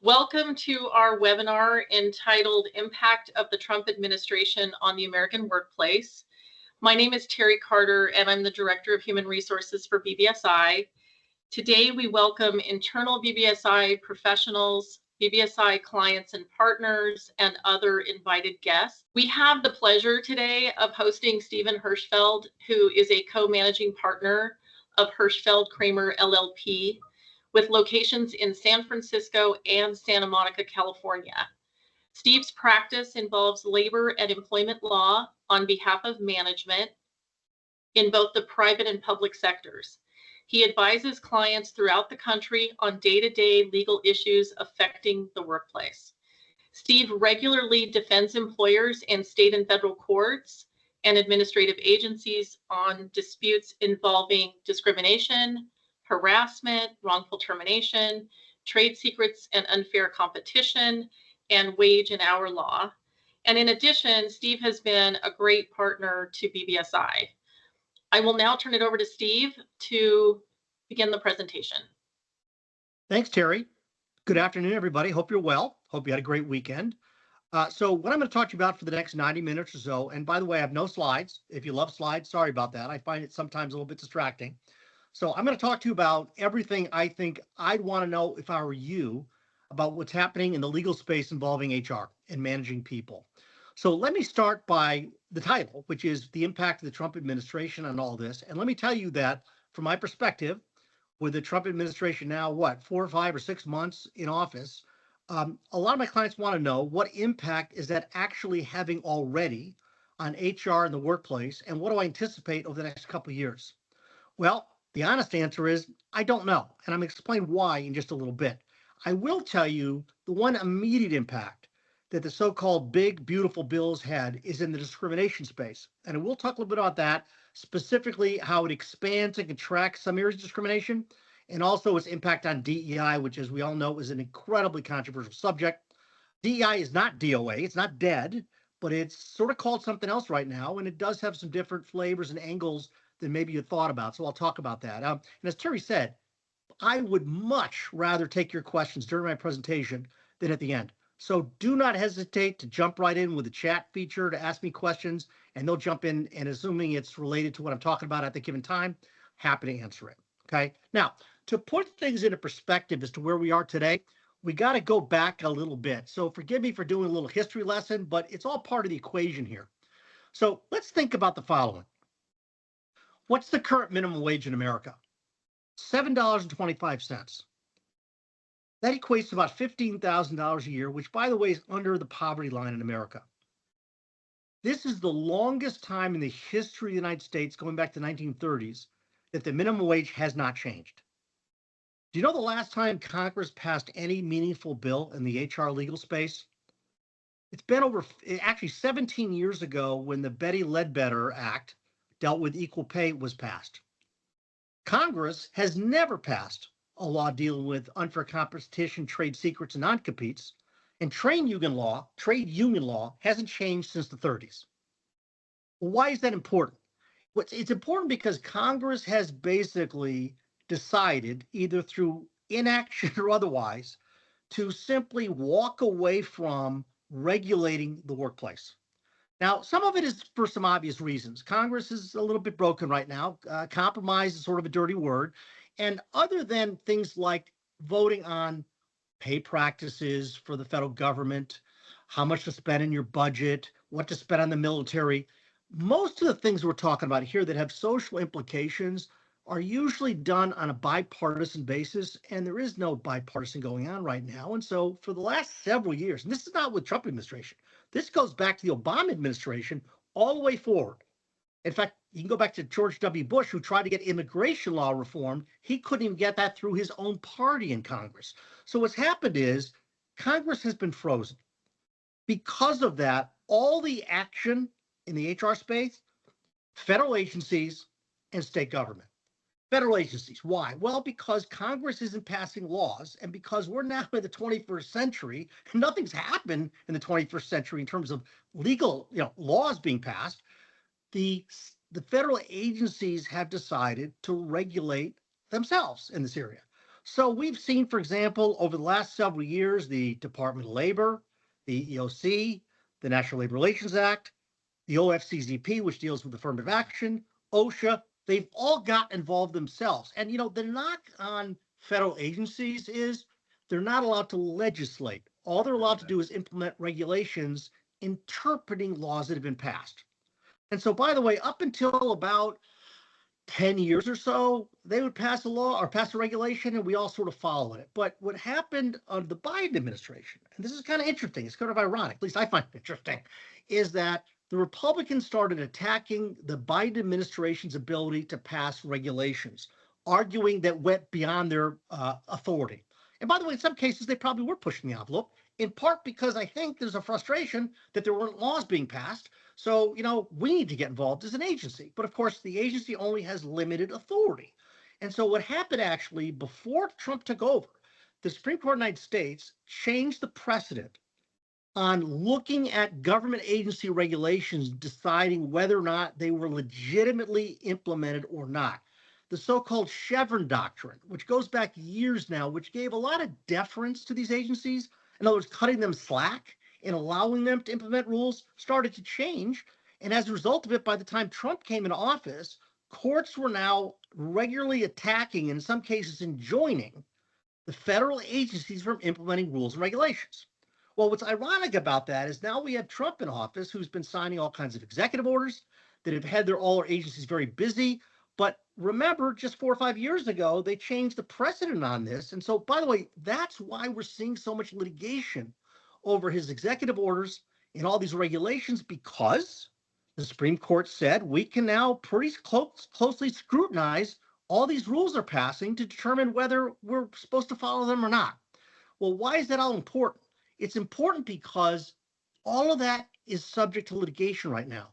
Welcome to our webinar entitled Impact of the Trump Administration on the American Workplace. My name is Terri Carter, and I'm the Director of Human Resources for BBSI. Today, we welcome internal BBSI professionals, BBSI clients and partners, and other invited guests. We have the pleasure today of hosting Stephen Hirschfeld, who is a co-managing partner of Hirschfeld Kramer LLP, with locations in San Francisco and Santa Monica, California. Steve's practice involves labor and employment law on behalf of management in both the private and public sectors. He advises clients throughout the country on day-to-day legal issues affecting the workplace. Steve regularly defends employers in state and federal courts and administrative agencies on disputes involving discrimination, harassment, wrongful termination, trade secrets and unfair competition, and wage and hour law. And in addition, Steve has been a great partner to BBSI. I will now turn it over to Steve to begin the presentation. Thanks, Terri. Good afternoon, everybody. Hope you're well. Hope you had a great weekend. So what I'm going to talk to you about for the next 90 minutes or so, and by the way, I have no slides. If you love slides, sorry about that. I find it sometimes a little bit distracting. So I'm going to talk to you about everything I think I'd want to know if I were you about what's happening in the legal space involving HR and managing people. So let me start by the title, which is the impact of the Trump administration on all this. And let me tell you that from my perspective, with the Trump administration now, 4 or 5 or 6 months in office, a lot of my clients want to know what impact is that actually having already on HR in the workplace, and what do I anticipate over the next couple of years? Well, the honest answer is I don't know, and I'm going to explain why in just a little bit. I will tell you the one immediate impact that the so-called big, beautiful bills had is in the discrimination space. And we'll talk a little bit about that, specifically how it expands and contracts some areas of discrimination, and also its impact on DEI, which, as we all know, is an incredibly controversial subject. DEI is not DOA, it's not dead, but it's sort of called something else right now, and it does have some different flavors and angles than maybe you thought about. So I'll talk about that. And as Terri said, I would much rather take your questions during my presentation than at the end. So do not hesitate to jump right in with the chat feature to ask me questions, and they'll jump in, and assuming it's related to what I'm talking about at the given time, happy to answer it. Okay. Now, to put things into perspective as to where we are today, we got to go back a little bit. So forgive me for doing a little history lesson, but it's all part of the equation here. So let's think about the following. What's the current minimum wage in America? $7.25. That equates to about $15,000 a year, which, by the way, is under the poverty line in America. This is the longest time in the history of the United States, going back to the 1930s, that the minimum wage has not changed. Do you know the last time Congress passed any meaningful bill in the HR legal space? It's been actually 17 years ago when the Betty Ledbetter Act dealt with equal pay was passed. Congress has never passed a law dealing with unfair competition, trade secrets, and non-competes, and trade union law hasn't changed since the 30s. Why is that important? It's important because Congress has basically decided, either through inaction or otherwise, to simply walk away from regulating the workplace. Now, some of it is for some obvious reasons. Congress is a little bit broken right now. Compromise is sort of a dirty word. And other than things like voting on pay practices for the federal government, how much to spend in your budget, what to spend on the military, most of the things we're talking about here that have social implications are usually done on a bipartisan basis, and there is no bipartisan going on right now. And so for the last several years, and this is not with Trump administration, this goes back to the Obama administration all the way forward. In fact, you can go back to George W. Bush, who tried to get immigration law reformed. He couldn't even get that through his own party in Congress. So what's happened is Congress has been frozen. Because of that, all the action in the HR space, federal agencies and state government. Federal agencies, why? Well, because Congress isn't passing laws, and because we're now in the 21st century, nothing's happened in the 21st century in terms of legal, laws being passed. The federal agencies have decided to regulate themselves in this area. So we've seen, for example, over the last several years, the Department of Labor, the EOC, the National Labor Relations Act, the OFCZP, which deals with affirmative action, OSHA, they've all got involved themselves. And, the knock on federal agencies is they're not allowed to legislate. All they're allowed to do is implement regulations interpreting laws that have been passed. And so, by the way, up until about 10 years or so, they would pass a law or pass a regulation and we all sort of follow it. But what happened under the Biden administration, and this is kind of interesting, it's kind of ironic, at least I find it interesting, is that the Republicans started attacking the Biden administration's ability to pass regulations, arguing that went beyond their authority. And by the way, in some cases, they probably were pushing the envelope, in part because I think there's a frustration that there weren't laws being passed. So, we need to get involved as an agency. But of course, the agency only has limited authority. And so what happened actually before Trump took over, the Supreme Court of the United States changed the precedent on looking at government agency regulations, deciding whether or not they were legitimately implemented or not. The so-called Chevron doctrine, which goes back years now, which gave a lot of deference to these agencies, in other words, cutting them slack and allowing them to implement rules, started to change. And as a result of it, by the time Trump came into office, courts were now regularly attacking, and in some cases enjoining, the federal agencies from implementing rules and regulations. Well, what's ironic about that is now we have Trump in office who's been signing all kinds of executive orders that have had all our agencies very busy. But remember, just 4 or 5 years ago, they changed the precedent on this. And so, by the way, that's why we're seeing so much litigation over his executive orders and all these regulations, because the Supreme Court said we can now pretty closely scrutinize all these rules are passing to determine whether we're supposed to follow them or not. Well, why is that all important? It's important because all of that is subject to litigation right now.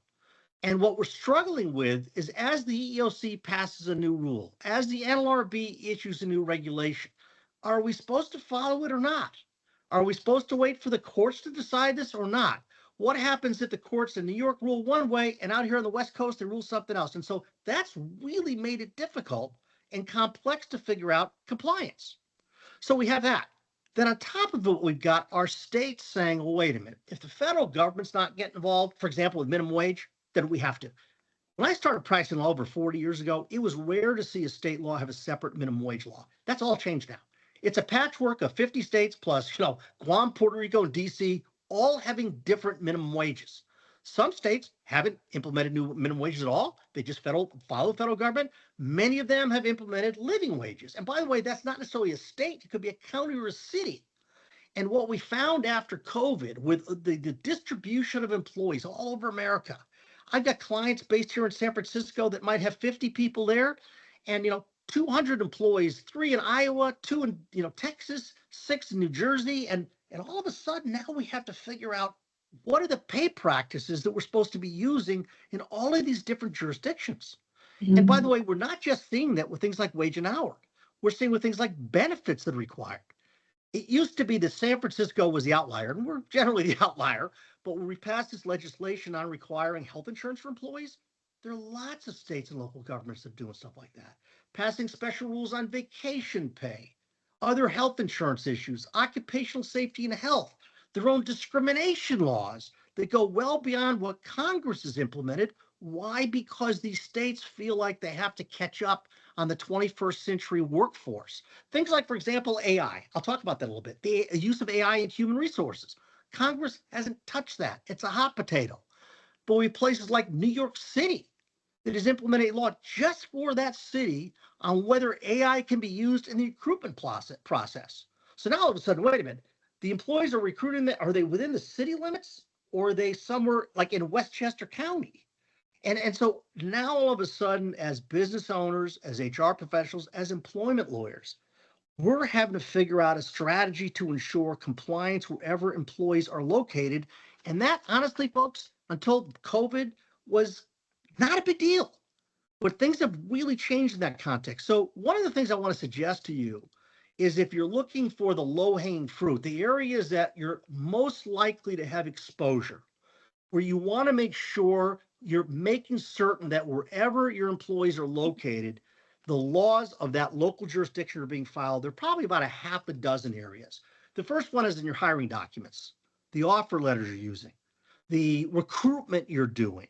And what we're struggling with is as the EEOC passes a new rule, as the NLRB issues a new regulation, are we supposed to follow it or not? Are we supposed to wait for the courts to decide this or not? What happens if the courts in New York rule one way and out here on the West Coast they rule something else? And so that's really made it difficult and complex to figure out compliance. So we have that. Then on top of it, we've got our states saying, well, wait a minute, if the federal government's not getting involved, for example, with minimum wage, then we have to. When I started practicing law over 40 years ago, it was rare to see a state law have a separate minimum wage law. That's all changed now. It's a patchwork of 50 states plus, Guam, Puerto Rico, and DC, all having different minimum wages. Some states haven't implemented new minimum wages at all. They just follow the federal government. Many of them have implemented living wages. And by the way, that's not necessarily a state. It could be a county or a city. And what we found after COVID with the distribution of employees all over America, I've got clients based here in San Francisco that might have 50 people there and, 200 employees, 3 in Iowa, 2 in, Texas, 6 in New Jersey. And all of a sudden now we have to figure out what are the pay practices that we're supposed to be using in all of these different jurisdictions. Mm-hmm. And by the way, we're not just seeing that with things like wage and hour. We're seeing with things like benefits that are required. It used to be that San Francisco was the outlier, and we're generally the outlier. But when we passed this legislation on requiring health insurance for employees, there are lots of states and local governments that are doing stuff like that. Passing special rules on vacation pay, other health insurance issues, occupational safety and health, their own discrimination laws that go well beyond what Congress has implemented. Why? Because these states feel like they have to catch up on the 21st century workforce. Things like, for example, AI. I'll talk about that a little bit. The use of AI in human resources. Congress hasn't touched that. It's a hot potato. But we have places like New York City that has implemented a law just for that city on whether AI can be used in the recruitment process. So now all of a sudden, wait a minute, the employees are recruiting, are they within the city limits or are they somewhere like in Westchester County? And so now all of a sudden, as business owners, as HR professionals, as employment lawyers, we're having to figure out a strategy to ensure compliance wherever employees are located. And that, honestly, folks, until COVID was not a big deal. But things have really changed in that context. So one of the things I want to suggest to you is if you're looking for the low-hanging fruit, the areas that you're most likely to have exposure, where you want to make sure you're making certain that wherever your employees are located, the laws of that local jurisdiction are being filed. There are probably about a half a dozen areas. The first one is in your hiring documents, the offer letters you're using, the recruitment you're doing,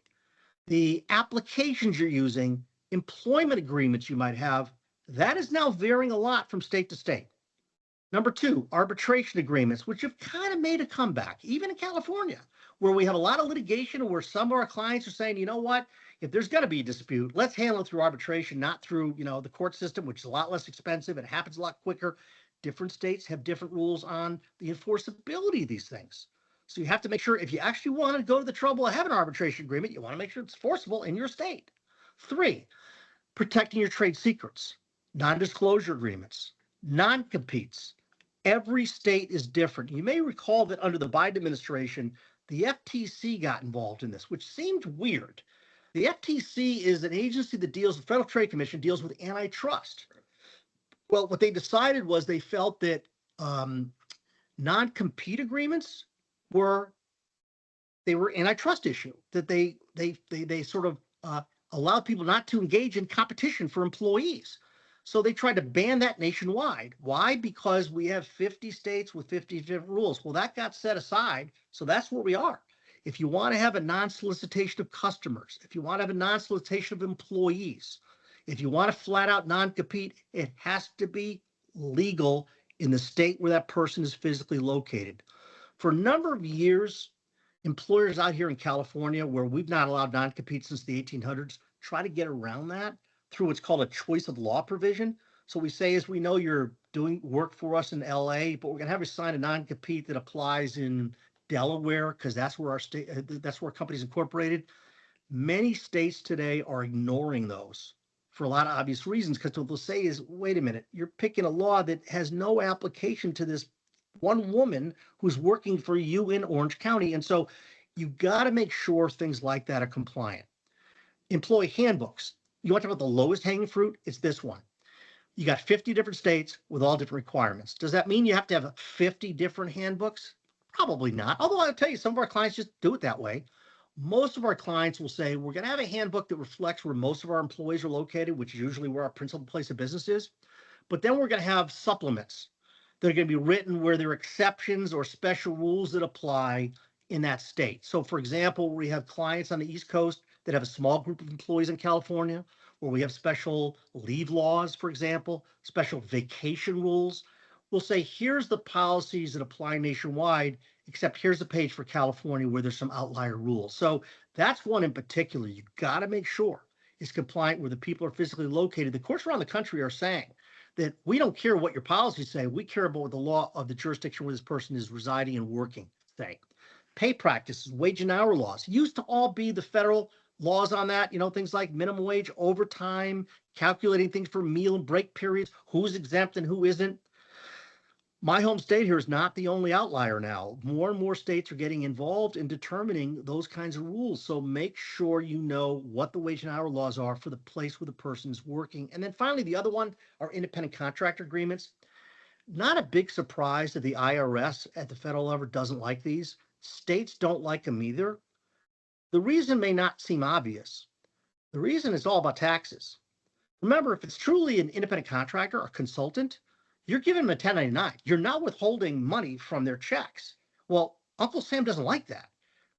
the applications you're using, employment agreements you might have. That is now varying a lot from state to state. Number two, arbitration agreements, which have kind of made a comeback, even in California, where we have a lot of litigation and where some of our clients are saying, you know what, if there's going to be a dispute, let's handle it through arbitration, not through, the court system, which is a lot less expensive. It happens a lot quicker. Different states have different rules on the enforceability of these things. So you have to make sure if you actually want to go to the trouble of having an arbitration agreement, you want to make sure it's enforceable in your state. Three, protecting your trade secrets, non-disclosure agreements, non-competes. Every state is different. You may recall that under the Biden administration, the FTC got involved in this, which seemed weird. The FTC is an agency that deals, the Federal Trade Commission deals with antitrust. Well, what they decided was they felt that non-compete agreements were antitrust issue, that they sort of allowed people not to engage in competition for employees. So they tried to ban that nationwide. Why? Because we have 50 states with 50 different rules. Well, that got set aside. So that's where we are. If you want to have a non-solicitation of customers, if you want to have a non-solicitation of employees, if you want to flat out non-compete, it has to be legal in the state where that person is physically located. For a number of years, employers out here in California, where we've not allowed non-compete since the 1800s, try to get around that through what's called a choice of law provision. So we say, as we know you're doing work for us in LA, but we're going to have you sign a non-compete that applies in Delaware because that's where our company's incorporated. Many states today are ignoring those for a lot of obvious reasons, because what they'll say is, wait a minute, you're picking a law that has no application to this one woman who's working for you in Orange County. And so you've got to make sure things like that are compliant. Employee handbooks. You want to talk about the lowest hanging fruit? It's this one. You got 50 different states with all different requirements. Does that mean you have to have 50 different handbooks? Probably not. Although I'll tell you, some of our clients just do it that way. Most of our clients will say, we're going to have a handbook that reflects where most of our employees are located, which is usually where our principal place of business is. But then we're going to have supplements that are going to be written where there are exceptions or special rules that apply in that state. So for example, we have clients on the East Coast that have a small group of employees in California, where we have special leave laws, for example, special vacation rules. We'll say, here's the policies that apply nationwide, except here's a page for California where there's some outlier rules. So that's one in particular you got to make sure is compliant where the people are physically located. The courts around the country are saying that we don't care what your policies say. We care about what the law of the jurisdiction where this person is residing and working say. Pay practices, wage and hour laws used to all be the federal laws on that, things like minimum wage, overtime, calculating things for meal and break periods, who's exempt and who isn't. My home state here is not the only outlier now. More and more states are getting involved in determining those kinds of rules. So make sure you know what the wage and hour laws are for the place where the person is working. And then finally, the other one are independent contractor agreements. Not a big surprise that the IRS at the federal level doesn't like these. States don't like them either. The reason may not seem obvious. The reason is all about taxes. Remember, if it's truly an independent contractor or consultant, you're giving them a 1099. You're not withholding money from their checks. Well, Uncle Sam doesn't like that,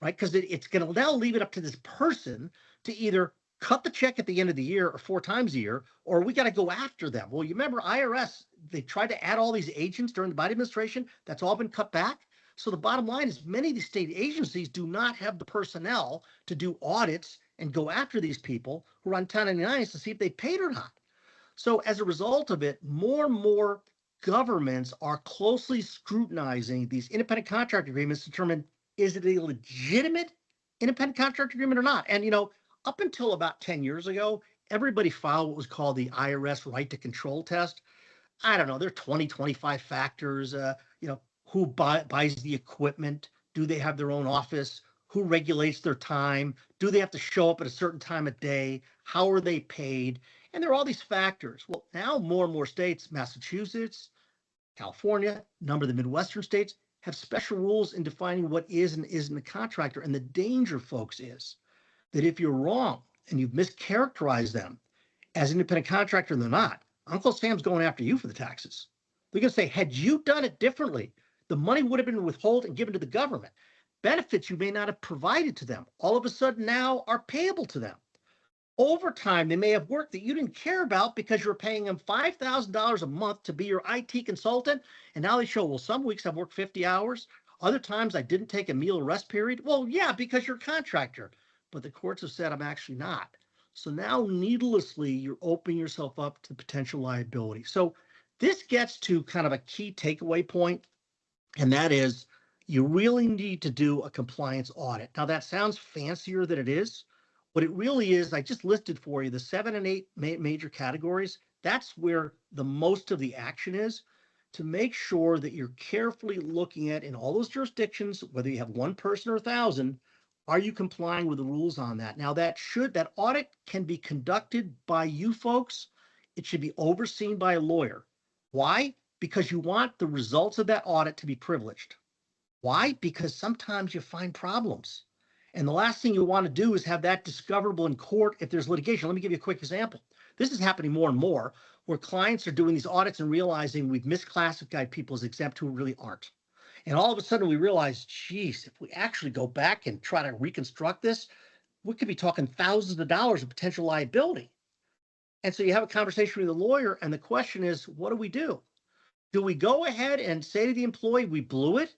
right? Because it's going to now leave it up to this person to either cut the check at the end of the year or 4 times a year, or we got to go after them. Well, you remember IRS, they tried to add all these agents during the Biden administration. That's all been cut back. So the bottom line is many of these state agencies do not have the personnel to do audits and go after these people who are on 1099s to see if they paid or not. So as a result of it, more and more governments are closely scrutinizing these independent contract agreements to determine, is it a legitimate independent contract agreement or not? And, up until about 10 years ago, everybody filed what was called the IRS right to control test. I don't know, there are 20, 25 factors, who buys the equipment? Do they have their own office? Who regulates their time? Do they have to show up at a certain time of day? How are they paid? And there are all these factors. Well, now more and more states, Massachusetts, California, a number of the Midwestern states, have special rules in defining what is and isn't a contractor. And the danger, folks, is that if you're wrong and you've mischaracterized them As an independent contractor, they're not. Uncle Sam's going after you for the taxes. They're going to say, had you done it differently, the money would have been withheld and given to the government. Benefits you may not have provided to them, all of a sudden now are payable to them. Overtime, they may have work that you didn't care about because you were paying them $5,000 a month to be your IT consultant. And now they show, well, some weeks I've worked 50 hours. Other times I didn't take a meal or rest period. Well, yeah, because you're a contractor. But the courts have said I'm actually not. So now needlessly, you're opening yourself up to potential liability. So this gets to kind of a key takeaway point, and that is you really need to do a compliance audit. Now, that sounds fancier than it is. What it really is, I just listed for you the 7 and 8 major categories. That's where the most of the action is, to make sure that you're carefully looking at in all those jurisdictions, whether you have one person or 1,000, are you complying with the rules on that? Now, that audit can be conducted by you folks. It should be overseen by a lawyer. Why? Because you want the results of that audit to be privileged. Why? Because sometimes you find problems. And the last thing you want to do is have that discoverable in court if there's litigation. Let me give you a quick example. This is happening more and more, where clients are doing these audits and realizing we've misclassified people as exempt who really aren't. And all of a sudden we realize, geez, if we actually go back and try to reconstruct this, we could be talking thousands of dollars of potential liability. And so you have a conversation with a lawyer, and the question is, what do we do? Do we go ahead and say to the employee, we blew it,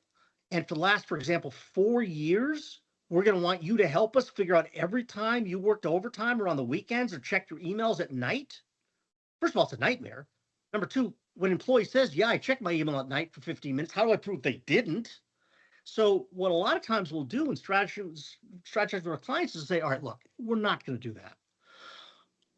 and for the last, for example, 4 years, we're going to want you to help us figure out every time you worked overtime or on the weekends or checked your emails at night? First of all, it's a nightmare. Number two, when an employee says, yeah, I checked my email at night for 15 minutes, how do I prove they didn't? So what a lot of times we'll do in strategize with our clients is say, all right, look, we're not going to do that.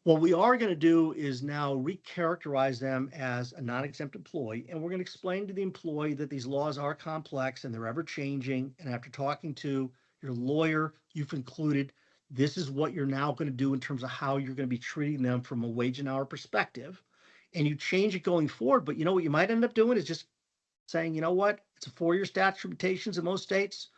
What we are going to do is now recharacterize them as a non-exempt employee, and we're going to explain to the employee that these laws are complex and they're ever changing. And after talking to your lawyer, you've concluded this is what you're now going to do in terms of how you're going to be treating them from a wage and hour perspective. And you change it going forward. But you know what you might end up doing is just saying, you know what, it's a 4-year statute of limitations in most states.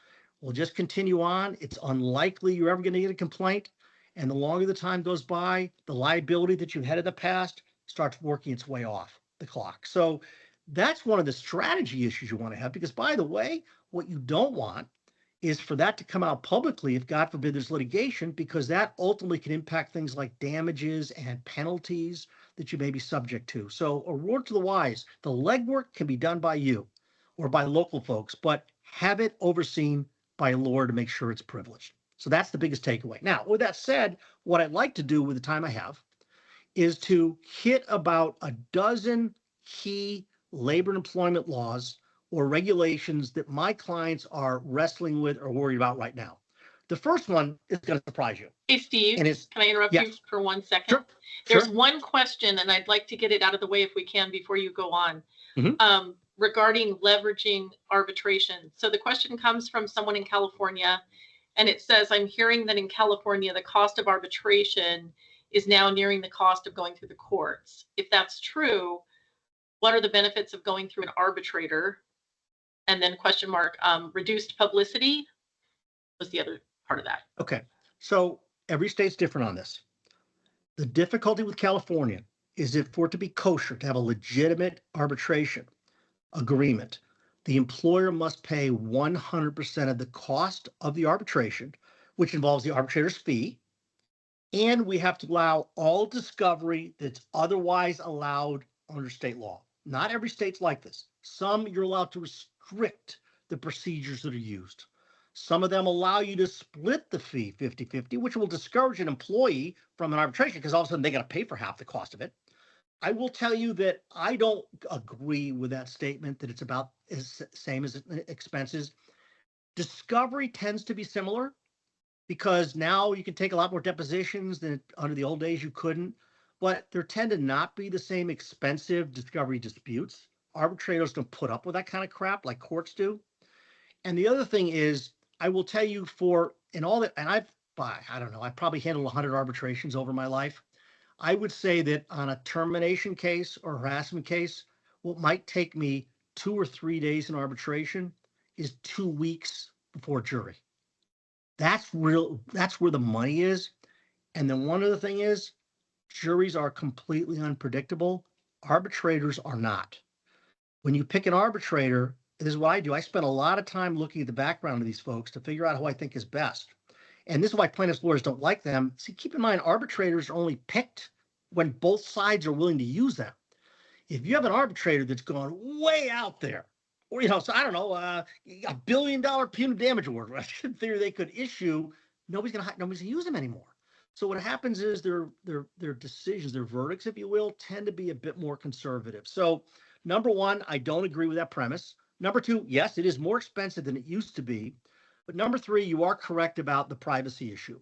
We'll just continue on. It's unlikely you're ever going to get a complaint. And the longer the time goes by, the liability that you had in the past starts working its way off the clock. So that's one of the strategy issues you want to have, because by the way, what you don't want is for that to come out publicly if, God forbid, there's litigation, because that ultimately can impact things like damages and penalties that you may be subject to. So a word to the wise, the legwork can be done by you or by local folks, but have it overseen by a lawyer to make sure it's privileged. So that's the biggest takeaway. Now, with that said, what I'd like to do with the time I have is to hit about a dozen key labor and employment laws or regulations that my clients are wrestling with or worried about right now. The first one is going to surprise you. Hey, Steve, can I interrupt you for 1 second? Sure. There's one question, and I'd like to get it out of the way if we can before you go on, regarding leveraging arbitration. So the question comes from someone in California, and it says, I'm hearing that in California, the cost of arbitration is now nearing the cost of going through the courts. If that's true, what are the benefits of going through an arbitrator? And then question mark, reduced publicity was the other part of that. Okay, so every state's different on this. The difficulty with California is that for it to be kosher, to have a legitimate arbitration agreement, the employer must pay 100% of the cost of the arbitration, which involves the arbitrator's fee, and we have to allow all discovery that's otherwise allowed under state law. Not every state's like this. Some you're allowed to restrict the procedures that are used. Some of them allow you to split the fee 50-50, which will discourage an employee from an arbitration because all of a sudden they got to pay for half the cost of it. I will tell you that I don't agree with that statement that it's about as same as expenses. Discovery tends to be similar because now you can take a lot more depositions than under the old days you couldn't, but there tend to not be the same expensive discovery disputes. Arbitrators don't put up with that kind of crap like courts do. And the other thing is, I will tell you I've probably handled 100 arbitrations over my life. I would say that on a termination case or harassment case, what might take me 2 or 3 days in arbitration is 2 weeks before jury. That's where the money is. And then one other thing is, Juries are completely unpredictable. Arbitrators are not. When you pick an arbitrator, this is what I do. I spend a lot of time looking at the background of these folks to figure out who I think is best. And this is why plaintiffs' lawyers don't like them. See, keep in mind, arbitrators are only picked when both sides are willing to use them. If you have an arbitrator that's gone way out there, or, so I don't know, $1 billion punitive damage award, in theory they could issue, nobody's gonna use them anymore. So what happens is their decisions, their verdicts, if you will, tend to be a bit more conservative. So number one, I don't agree with that premise. Number two, yes, it is more expensive than it used to be. But number three, you are correct about the privacy issue,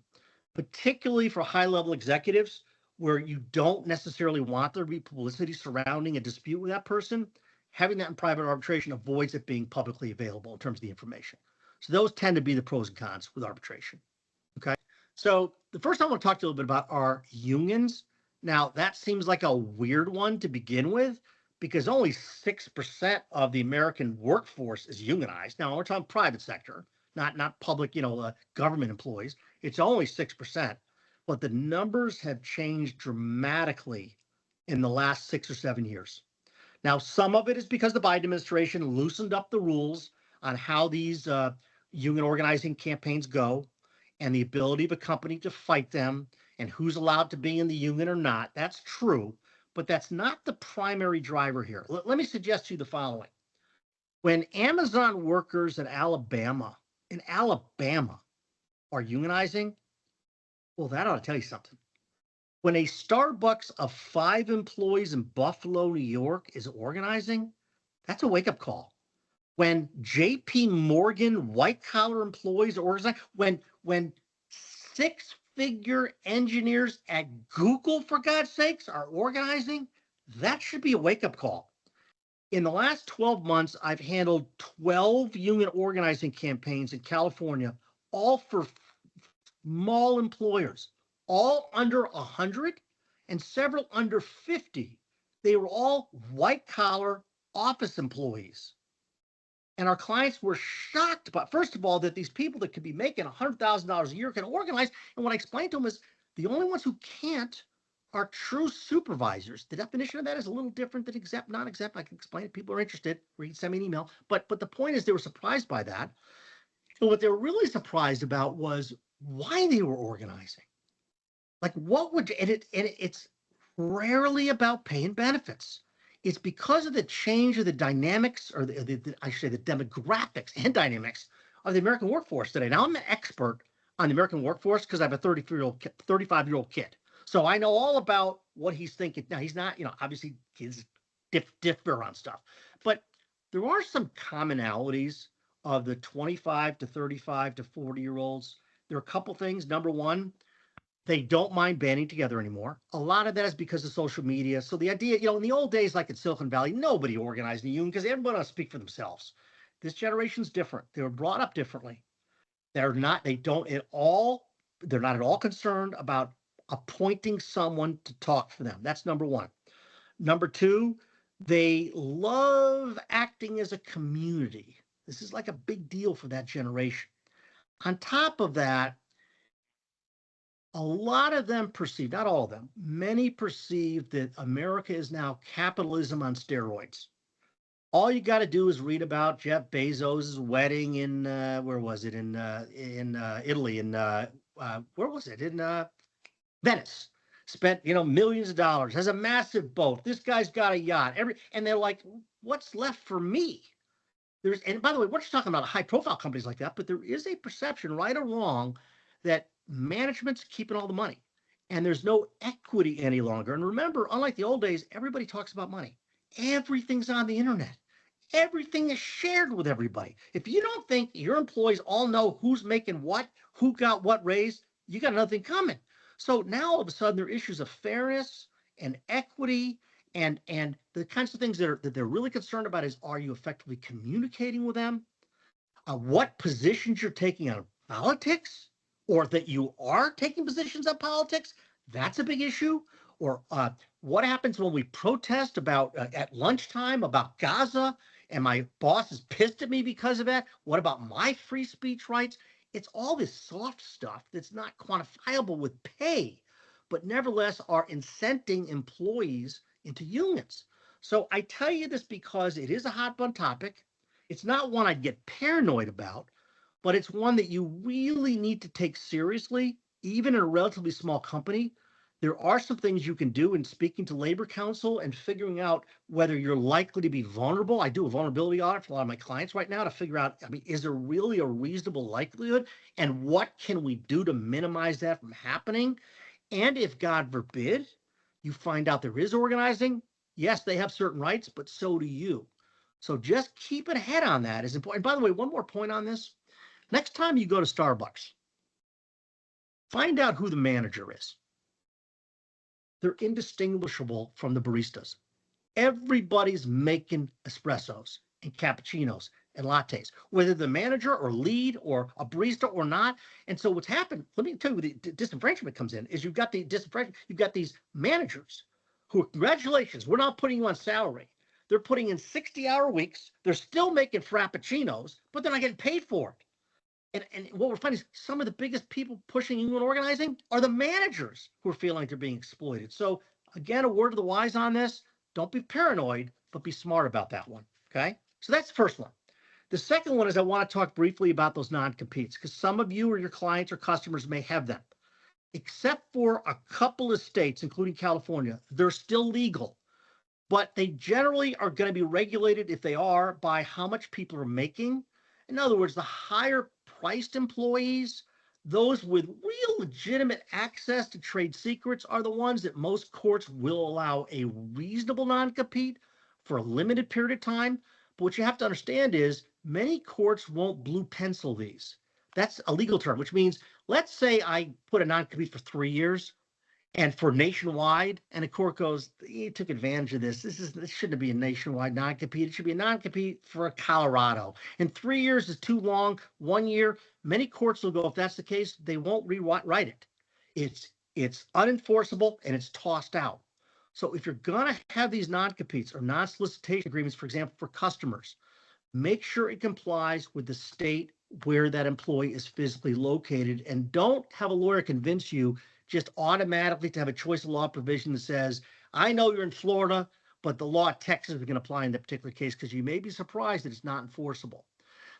particularly for high-level executives where you don't necessarily want there to be publicity surrounding a dispute with that person. Having that in private arbitration avoids it being publicly available in terms of the information. So those tend to be the pros and cons with arbitration. Okay. So the first I want to talk to you a little bit about are unions. Now, that seems like a weird one to begin with because only 6% of the American workforce is unionized. Now, we're talking private sector, not public, government employees. It's only 6%, but the numbers have changed dramatically in the last 6 or 7 years. Now, some of it is because the Biden administration loosened up the rules on how these union organizing campaigns go and the ability of a company to fight them and who's allowed to be in the union or not. That's true, but that's not the primary driver here. Let me suggest to you the following. When Amazon workers in Alabama are unionizing, well, that ought to tell you something. When a Starbucks of 5 employees in Buffalo, New York is organizing, that's a wake-up call. When JP Morgan white-collar employees are organizing, when six-figure engineers at Google, for God's sakes, are organizing, that should be a wake-up call. In the last 12 months, I've handled 12 union organizing campaigns in California, all for small employers, all under 100 and several under 50. They were all white-collar office employees. And our clients were shocked about, first of all, that these people that could be making $100,000 a year can organize. And what I explained to them is the only ones who can't are true supervisors. The definition of that is a little different than exempt, non-exempt. I can explain it. People are interested. Send me an email. But the point is they were surprised by that. And what they were really surprised about was why they were organizing. Like it's rarely about pay and benefits. It's because of the change of the dynamics, or I should say the demographics and dynamics of the American workforce today. Now, I'm an expert on the American workforce because I have a 35-year-old kid. So I know all about what he's thinking. Now, he's not, obviously kids differ on stuff. But there are some commonalities of the 25 to 35 to 40-year-olds. There are a couple things. Number one, they don't mind banding together anymore. A lot of that is because of social media. So the idea, in the old days, like in Silicon Valley, nobody organized a union because everybody wants to speak for themselves. This generation's different. They were brought up differently. They're not at all concerned about appointing someone to talk for them. That's number one. Number two, they love acting as a community. This is like a big deal for that generation. On top of that, a lot of them perceive, not all of them, many perceive that America is now capitalism on steroids. All you got to do is read about Jeff Bezos' wedding in where was it in Italy, where was it in Venice? Spent millions of dollars, has a massive boat. This guy's got a yacht. And they're like, what's left for me? And by the way, we're just talking about high-profile companies like that, but there is a perception, right or wrong, that management's keeping all the money and there's no equity any longer. And remember, unlike the old days, everybody talks about money. Everything's on the internet. Everything is shared with everybody. If you don't think your employees all know who's making what, who got what raise, you got nothing coming. So now all of a sudden there are issues of fairness and equity and the kinds of things that they're really concerned about is, are you effectively communicating with them? What positions you're taking on politics, or that you are taking positions on politics, that's a big issue. Or what happens when we protest about at lunchtime about Gaza and my boss is pissed at me because of that? What about my free speech rights? It's all this soft stuff that's not quantifiable with pay. but nevertheless are incenting employees into unions. So I tell you this because it is a hot button topic. It's not one I'd get paranoid about, but it's one that you really need to take seriously, even in a relatively small company. There are some things you can do in speaking to labor counsel and figuring out whether you're likely to be vulnerable. I do a vulnerability audit for a lot of my clients right now to figure out, I mean, is there really a reasonable likelihood? And what can we do to minimize that from happening? And if, God forbid, you find out there is organizing, yes, they have certain rights, but so do you. So just keep a head on that is important. And by the way, one more point on this. Next time you go to Starbucks, find out who the manager is. They're indistinguishable from the baristas. Everybody's making espressos and cappuccinos and lattes, whether the manager or lead or a barista or not. And so what's happened, let me tell you where the disenfranchisement comes in, is you've got the disenfranchisement, you've got these managers who, congratulations, we're not putting you on salary. They're putting in 60-hour weeks. They're still making frappuccinos, but they're not getting paid for it. And what we're finding is some of the biggest people pushing union organizing are the managers who are feeling like they're being exploited. So again, a word to the wise on this, don't be paranoid, but be smart about that one, okay? So that's the first one. The second one is I want to talk briefly about those non-competes because some of you or your clients or customers may have them. Except for a couple of states, including California, they're still legal, but they generally are going to be regulated if they are by how much people are making. In other words, the higher priced employees, those with real legitimate access to trade secrets are the ones that most courts will allow a reasonable non-compete for a limited period of time. But what you have to understand is many courts won't blue pencil these. That's a legal term, which means let's say I put a non-compete for 3 years. And for nationwide, and the court goes, you took advantage of this. This shouldn't be a nationwide non-compete. It should be a non-compete for Colorado. And 3 years is too long. 1 year, many courts will go, if that's the case, they won't rewrite it. It's unenforceable and it's tossed out. So if you're going to have these non-competes or non-solicitation agreements, for example, for customers, make sure it complies with the state where that employee is physically located, and don't have a lawyer convince you just automatically to have a choice of law provision that says, I know you're in Florida, but the law of Texas is going to apply in that particular case, because you may be surprised that it's not enforceable.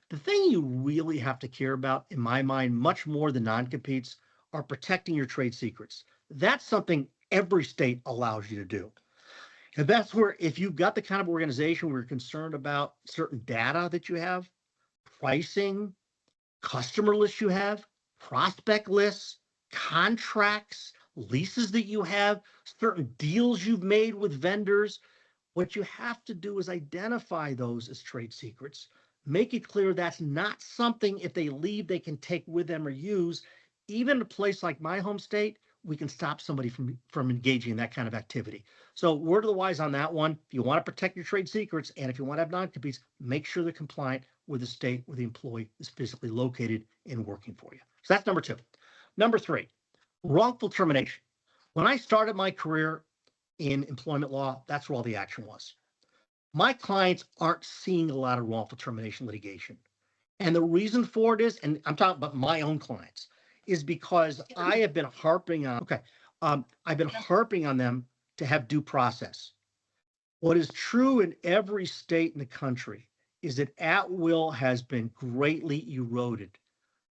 The thing you really have to care about, in my mind, much more than non-competes, are protecting your trade secrets. That's something every state allows you to do. And that's where, if you've got the kind of organization where you're concerned about certain data that you have, pricing, customer lists you have, prospect lists, contracts, leases that you have, certain deals you've made with vendors, what you have to do is identify those as trade secrets. Make it clear that's not something, if they leave, they can take with them or use. Even in a place like my home state, we can stop somebody from engaging in that kind of activity. So word of the wise on that one, if you want to protect your trade secrets and if you want to have non-competes, make sure they're compliant with the state where the employee is physically located and working for you. So that's number two. Number three, wrongful termination. When I started my career in employment law, that's where all the action was. My clients aren't seeing a lot of wrongful termination litigation. And the reason for it is, and I'm talking about my own clients, is because I have been harping on, I've been harping on them to have due process. What is true in every state in the country is that at will has been greatly eroded.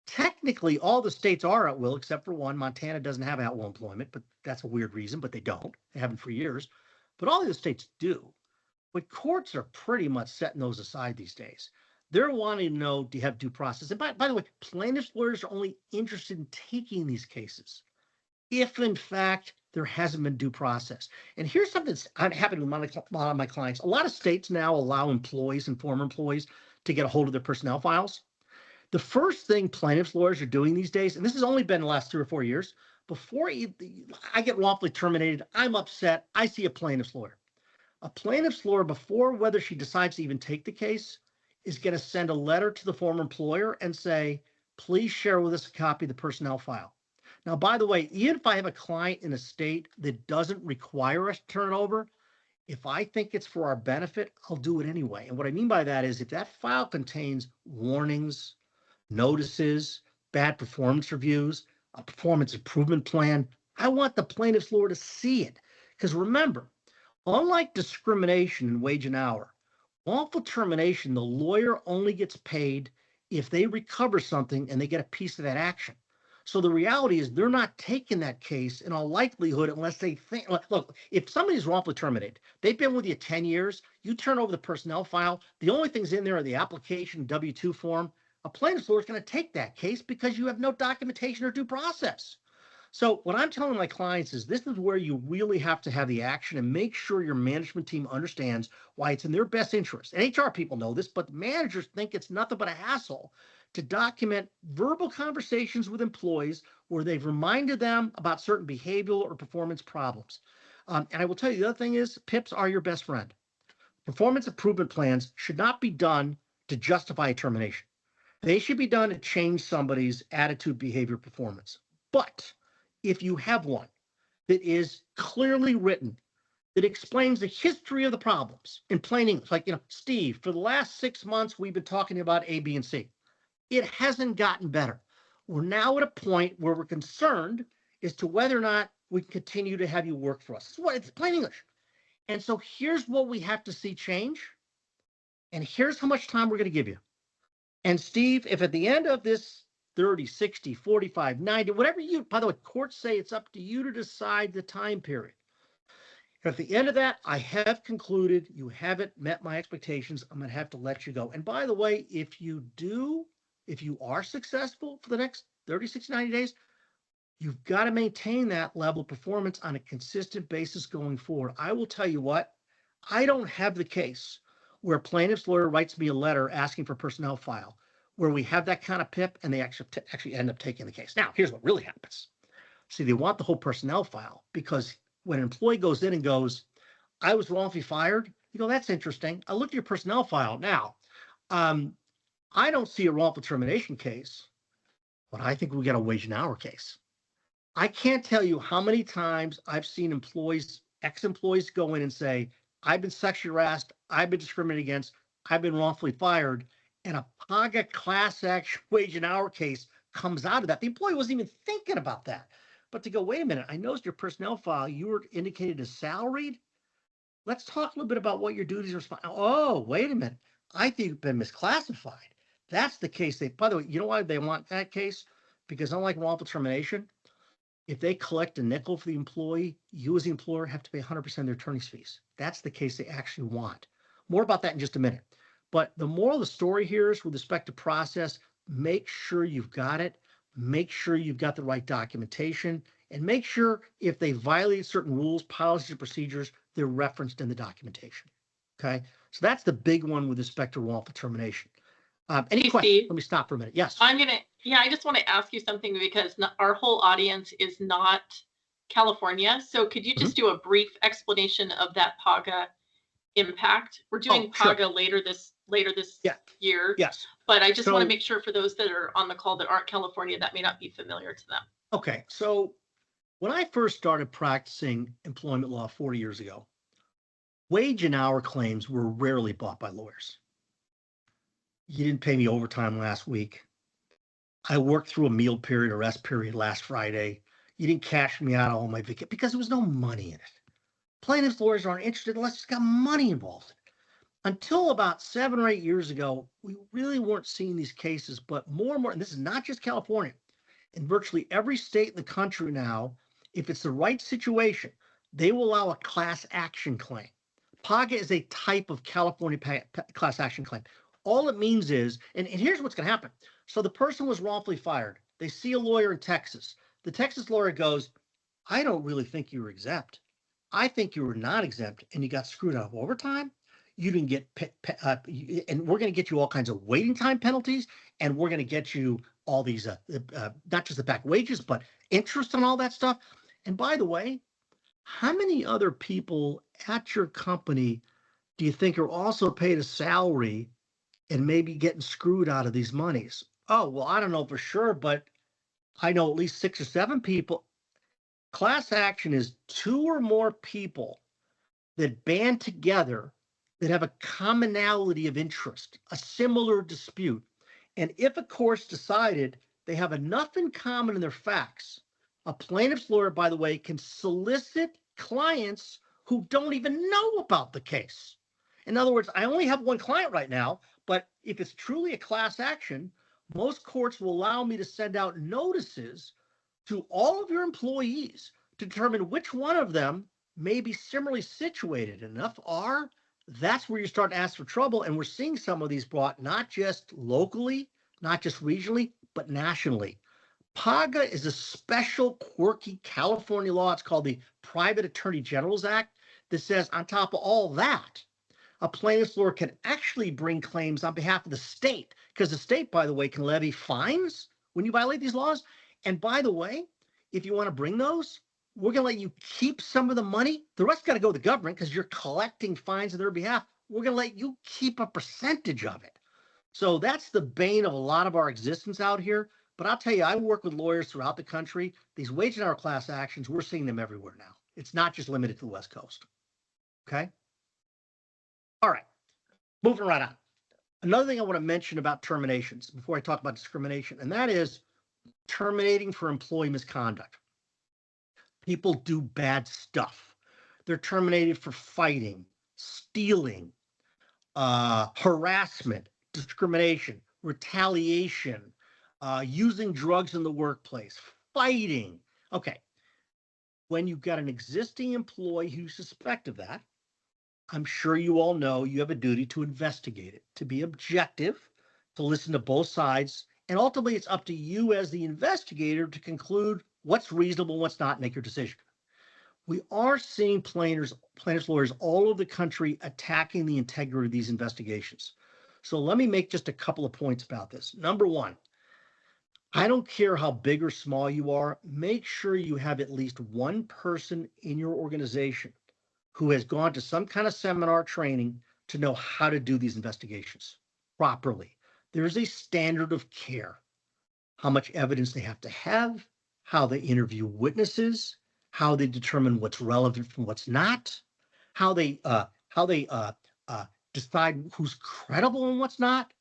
Technically, all the states are at will except for one. Montana doesn't have at will employment, but that's a weird reason, but they don't. They haven't for years. But all the states do. But courts are pretty much setting those aside these days. They're wanting to know, do you have due process? And by the way, plaintiffs' lawyers are only interested in taking these cases if, in fact, there hasn't been due process. And here's something that's happening with a lot of my clients. A lot of states now allow employees and former employees to get a hold of their personnel files. The first thing plaintiffs' lawyers are doing these days, and this has only been the last 3 or 4 years, before I get wrongfully terminated, I'm upset, I see a plaintiff's lawyer. A plaintiff's lawyer, before whether she decides to even take the case, is going to send a letter to the former employer and say, please share with us a copy of the personnel file. Now, by the way, even if I have a client in a state that doesn't require us to turn it over, if I think it's for our benefit, I'll do it anyway. And what I mean by that is if that file contains warnings, notices, bad performance reviews, a performance improvement plan, I want the plaintiff's lawyer to see it. Because remember, unlike discrimination in wage and hour, wrongful termination, the lawyer only gets paid if they recover something and they get a piece of that action. So the reality is they're not taking that case in all likelihood unless they think, look, if somebody's wrongfully terminated, they've been with you 10 years, you turn over the personnel file, the only things in there are the application W-2 form. A plaintiff's lawyer is going to take that case because you have no documentation or due process. So what I'm telling my clients is this is where you really have to have the action and make sure your management team understands why it's in their best interest. And HR people know this, but managers think it's nothing but a hassle to document verbal conversations with employees where they've reminded them about certain behavioral or performance problems. And I will tell you, the other thing is PIPs are your best friend. Performance improvement plans should not be done to justify a termination. They should be done to change somebody's attitude, behavior, performance. But if you have one that is clearly written, that explains the history of the problems in plain English, like, Steve, for the last 6 months, we've been talking about A, B, and C. It hasn't gotten better. We're now at a point where we're concerned as to whether or not we can continue to have you work for us. It's plain English. And so here's what we have to see change. And here's how much time we're going to give you. And Steve, if at the end of this 30, 60, 45, 90, whatever by the way, courts say it's up to you to decide the time period. At the end of that, I have concluded you haven't met my expectations. I'm going to have to let you go. And by the way, if you are successful for the next 30, 60, 90 days, you've got to maintain that level of performance on a consistent basis going forward. I will tell you what, I don't have the case where a plaintiff's lawyer writes me a letter asking for personnel file, where we have that kind of PIP and they actually end up taking the case. Now, here's what really happens. See, they want the whole personnel file because when an employee goes in and goes, I was wrongfully fired, you go, that's interesting. I looked at your personnel file. Now, I don't see a wrongful termination case, but I think we got a wage and hour case. I can't tell you how many times I've seen ex-employees go in and say, I've been sexually harassed, I've been discriminated against, I've been wrongfully fired, and a PAGA class action wage and hour case comes out of that. The employee wasn't even thinking about that. But to go, wait a minute, I noticed your personnel file, you were indicated as salaried. Let's talk a little bit about what your duties are. Oh, wait a minute. I think you've been misclassified. That's the case. By the way, you know why they want that case? Because unlike wrongful termination, if they collect a nickel for the employee, you as the employer have to pay 100% of their attorney's fees. That's the case they actually want. More about that in just a minute. But the moral of the story here is with respect to process, make sure you've got it. Make sure you've got the right documentation, and make sure if they violate certain rules, policies, or procedures, they're referenced in the documentation. Okay, so that's the big one with respect to wrongful termination. Any questions? Steve, let me stop for a minute. Yes. I just want to ask you something because our whole audience is not California. So could you just do a brief explanation of that PAGA impact? We're doing PAGA later this year. Yes. But I just want to make sure for those that are on the call that aren't California, that may not be familiar to them. Okay. So when I first started practicing employment law 40 years ago, wage and hour claims were rarely bought by lawyers. You didn't pay me overtime last week. I worked through a meal period or rest period last Friday. You didn't cash me out all my vacation because there was no money in it. Plaintiffs' lawyers aren't interested unless it's got money involved. Until about 7 or 8 years ago, we really weren't seeing these cases, but more and more, and this is not just California, in virtually every state in the country now, if it's the right situation, they will allow a class action claim. PAGA is a type of California class action claim. All it means is, and here's what's going to happen. So the person was wrongfully fired. They see a lawyer in Texas. The Texas lawyer goes, I don't really think you were exempt. I think you were not exempt, and you got screwed out of overtime. You didn't get, and we're going to get you all kinds of waiting time penalties, and we're going to get you all these, not just the back wages, but interest and all that stuff. And by the way, how many other people at your company do you think are also paid a salary and maybe getting screwed out of these monies? Oh, well, I don't know for sure, but I know at least 6 or 7 people. Class action is 2 or more people that band together that have a commonality of interest, a similar dispute. And if a court's decided they have enough in common in their facts A plaintiff's lawyer, by the way, can solicit clients who don't even know about the case. In other words, I only have one client right now, but if it's truly a class action, most courts will allow me to send out notices to all of your employees to determine which one of them may be similarly situated. And enough are, that's where you start to ask for trouble. And we're seeing some of these brought not just locally, not just regionally, but nationally. PAGA is a special, quirky California law. It's called the Private Attorney General's Act that says, on top of all that, a plaintiff's lawyer can actually bring claims on behalf of the state, because the state, by the way, can levy fines when you violate these laws. And by the way, if you want to bring those, we're going to let you keep some of the money. The rest got to go to the government because you're collecting fines on their behalf. We're going to let you keep a percentage of it. So that's the bane of a lot of our existence out here. But I'll tell you, I work with lawyers throughout the country. These wage and hour class actions, we're seeing them everywhere now. It's not just limited to the West Coast. Okay? All right, moving right on. Another thing I want to mention about terminations before I talk about discrimination, and that is terminating for employee misconduct. People do bad stuff. They're terminated for fighting, stealing, harassment, discrimination, retaliation, using drugs in the workplace, fighting. Okay, when you've got an existing employee who's suspect of that, I'm sure you all know you have a duty to investigate it, to be objective, to listen to both sides, and ultimately it's up to you as the investigator to conclude what's reasonable, what's not, make your decision. We are seeing plaintiffs' lawyers all over the country attacking the integrity of these investigations. So let me make just a couple of points about this. Number one, I don't care how big or small you are, make sure you have at least one person in your organization who has gone to some kind of seminar training to know how to do these investigations properly. There's a standard of care, how much evidence they have to have, how they interview witnesses, how they determine what's relevant from what's not, how they decide who's credible and what's not,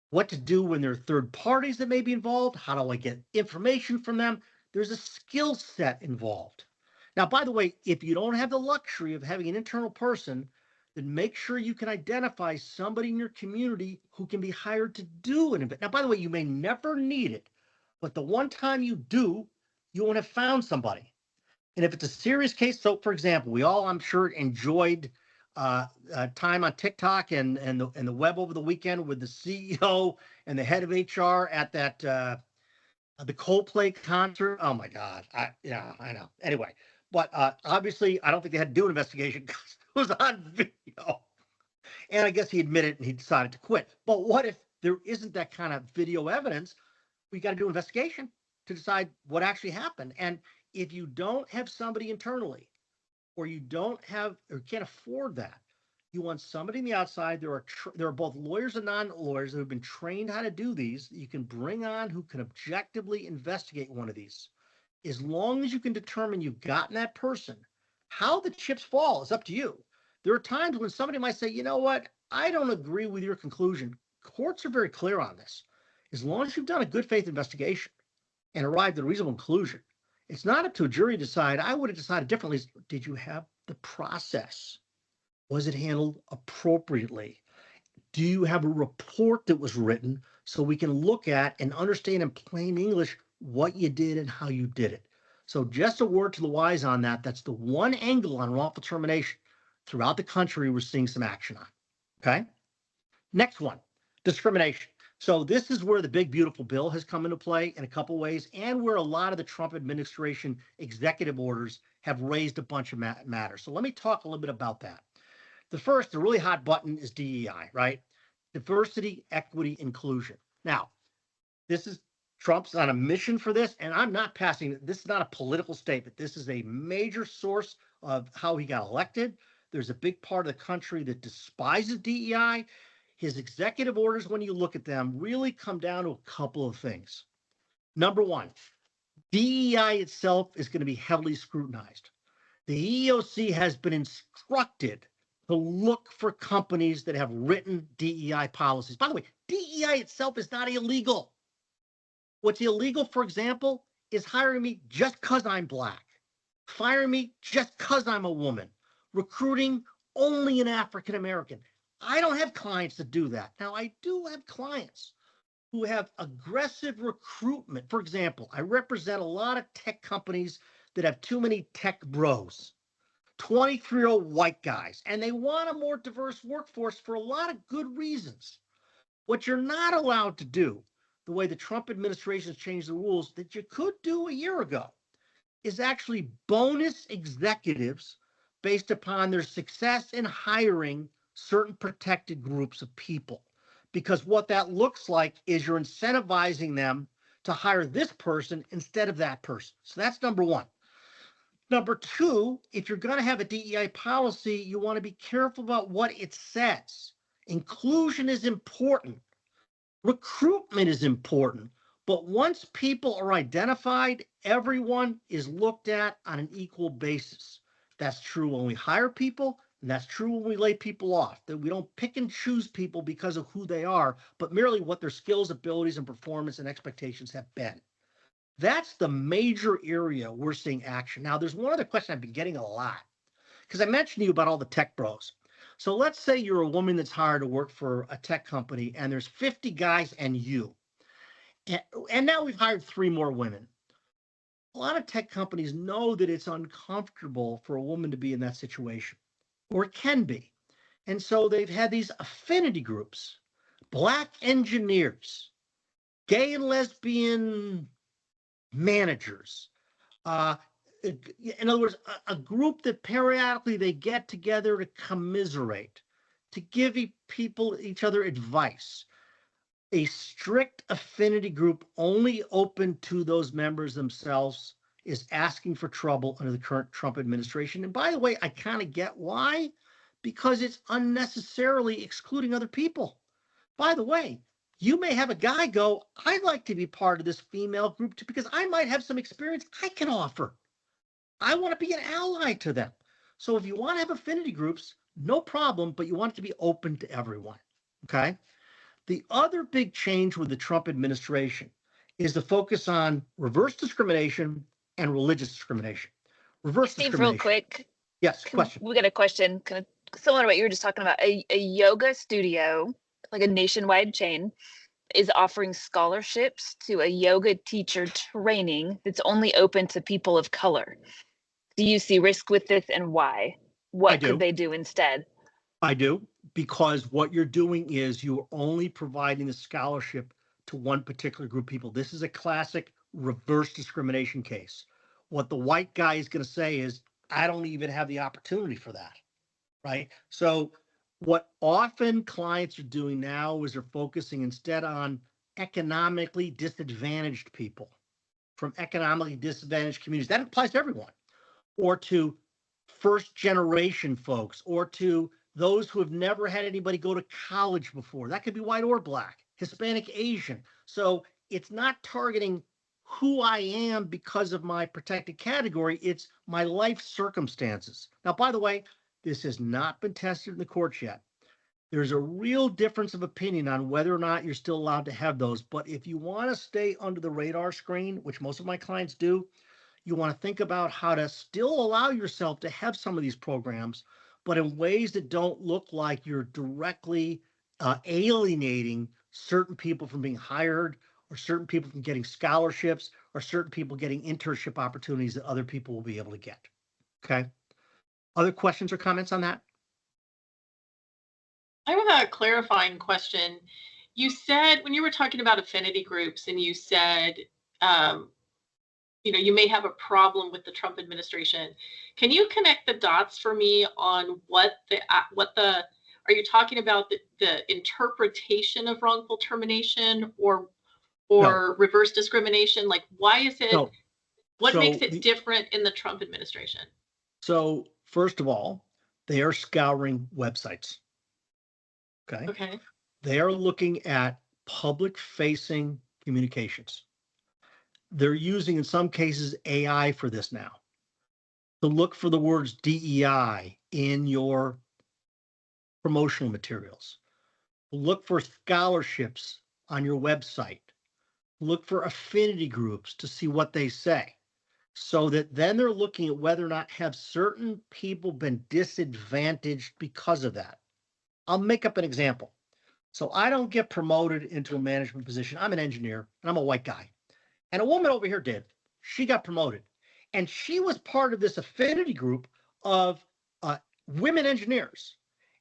what to do when there are third parties that may be involved, how do I get information from them. There's a skill set involved. Now, by the way, if you don't have the luxury of having an internal person, then make sure you can identify somebody in your community who can be hired to do an event. Now, by the way, you may never need it, but the one time you do, you won't have found somebody. And if it's a serious case, so for example, we all, I'm sure, enjoyed time on TikTok and the web over the weekend with the CEO and the head of HR at that the Coldplay concert. Oh my God, I know. Anyway, but obviously, I don't think they had to do an investigation because it was on video. And I guess he admitted and he decided to quit. But what if there isn't that kind of video evidence? We got to do an investigation to decide what actually happened. And if you don't have somebody internally, or you don't have or can't afford that, you want somebody on the outside. There are both lawyers and non-lawyers who have been trained how to do these. You can bring on who can objectively investigate one of these. As long as you can determine you've gotten that person, how the chips fall is up to you. There are times when somebody might say, you know what, I don't agree with your conclusion. Courts are very clear on this. As long as you've done a good faith investigation and arrived at a reasonable conclusion, it's not up to a jury to decide. I would have decided differently. Did you have the process? Was it handled appropriately? Do you have a report that was written so we can look at and understand in plain English what you did and how you did it? So just a word to the wise on that. That's the one angle on wrongful termination throughout the country we're seeing some action on. Okay. Next one, discrimination. So this is where the big, beautiful bill has come into play in a couple ways, and where a lot of the Trump administration executive orders have raised a bunch of matters. So let me talk a little bit about that. The first, the really hot button is DEI, right? Diversity, equity, inclusion. Now, this is Trump's on a mission for this, and I'm not passing, this is not a political statement. This is a major source of how he got elected. There's a big part of the country that despises DEI. His executive orders, when you look at them, really come down to a couple of things. Number one, DEI itself is going to be heavily scrutinized. The EEOC has been instructed to look for companies that have written DEI policies. By the way, DEI itself is not illegal. What's illegal, for example, is hiring me just because I'm Black, firing me just because I'm a woman, recruiting only an African American. I don't have clients that do that. Now, I do have clients who have aggressive recruitment. For example, I represent a lot of tech companies that have too many tech bros, 23-year-old white guys, and they want a more diverse workforce for a lot of good reasons. What you're not allowed to do, the way the Trump administration has changed the rules that you could do a year ago, is actually bonus executives based upon their success in hiring certain protected groups of people. Because what that looks like is you're incentivizing them to hire this person instead of that person. So that's number one. Number two, if you're going to have a DEI policy, you want to be careful about what it says. Inclusion is important. Recruitment is important. But once people are identified, everyone is looked at on an equal basis. That's true when we hire people, and that's true when we lay people off, that we don't pick and choose people because of who they are, but merely what their skills, abilities, and performance and expectations have been. That's the major area we're seeing action. Now, there's one other question I've been getting a lot, because I mentioned to you about all the tech bros. So let's say you're a woman that's hired to work for a tech company, and there's 50 guys and you. And now we've hired 3 more women. A lot of tech companies know that it's uncomfortable for a woman to be in that situation, or it can be. And so they've had these affinity groups, Black engineers, gay and lesbian managers. In other words, a group that periodically they get together to commiserate, to give each other advice. A strict affinity group only open to those members themselves is asking for trouble under the current Trump administration. And by the way, I kind of get why, because it's unnecessarily excluding other people. By the way, you may have a guy go, I'd like to be part of this female group too, because I might have some experience I can offer. I want to be an ally to them. So if you want to have affinity groups, no problem, but you want it to be open to everyone. Okay. The other big change with the Trump administration is the focus on reverse discrimination and religious discrimination. Reverse Steve, discrimination. real quick. Yes, question. We got a question kind of similar to what you were just talking about. A yoga studio, like a nationwide chain, is offering scholarships to a yoga teacher training that's only open to people of color. Do you see risk with this, and why? What could they do instead? I do, because what you're doing is you're only providing the scholarship to one particular group of people. This is a classic reverse discrimination case. What the white guy is going to say is, I don't even have the opportunity for that, right? So what often clients are doing now is they're focusing instead on economically disadvantaged people from economically disadvantaged communities. That applies to everyone, or to first generation folks, or to those who have never had anybody go to college before. That could be white or Black, Hispanic, Asian. So it's not targeting who I am because of my protected category. It's my life circumstances. Now, by the way, this has not been tested in the courts yet. There's a real difference of opinion on whether or not you're still allowed to have those. But if you want to stay under the radar screen, which most of my clients do, you want to think about how to still allow yourself to have some of these programs, but in ways that don't look like you're directly alienating certain people from being hired, or certain people from getting scholarships, or certain people getting internship opportunities that other people will be able to get. Okay. Other questions or comments on that? I have a clarifying question. You said, when you were talking about affinity groups, and you said, you may have a problem with the Trump administration. Can you connect the dots for me on are you talking about the interpretation of wrongful termination, or no, reverse discrimination? Like, why is it, no. What makes it different in the Trump administration? So first of all, they are scouring websites. Okay. They are looking at public facing communications. They're using, in some cases, AI for this now. To look for the words DEI in your promotional materials. Look for scholarships on your website. look for affinity groups to see what they say, so that then they're looking at whether or not have certain people been disadvantaged because of that. I'll make up an example. So I don't get promoted into a management position. I'm an engineer and I'm a white guy. And a woman over here did. She got promoted. And she was part of this affinity group of women engineers.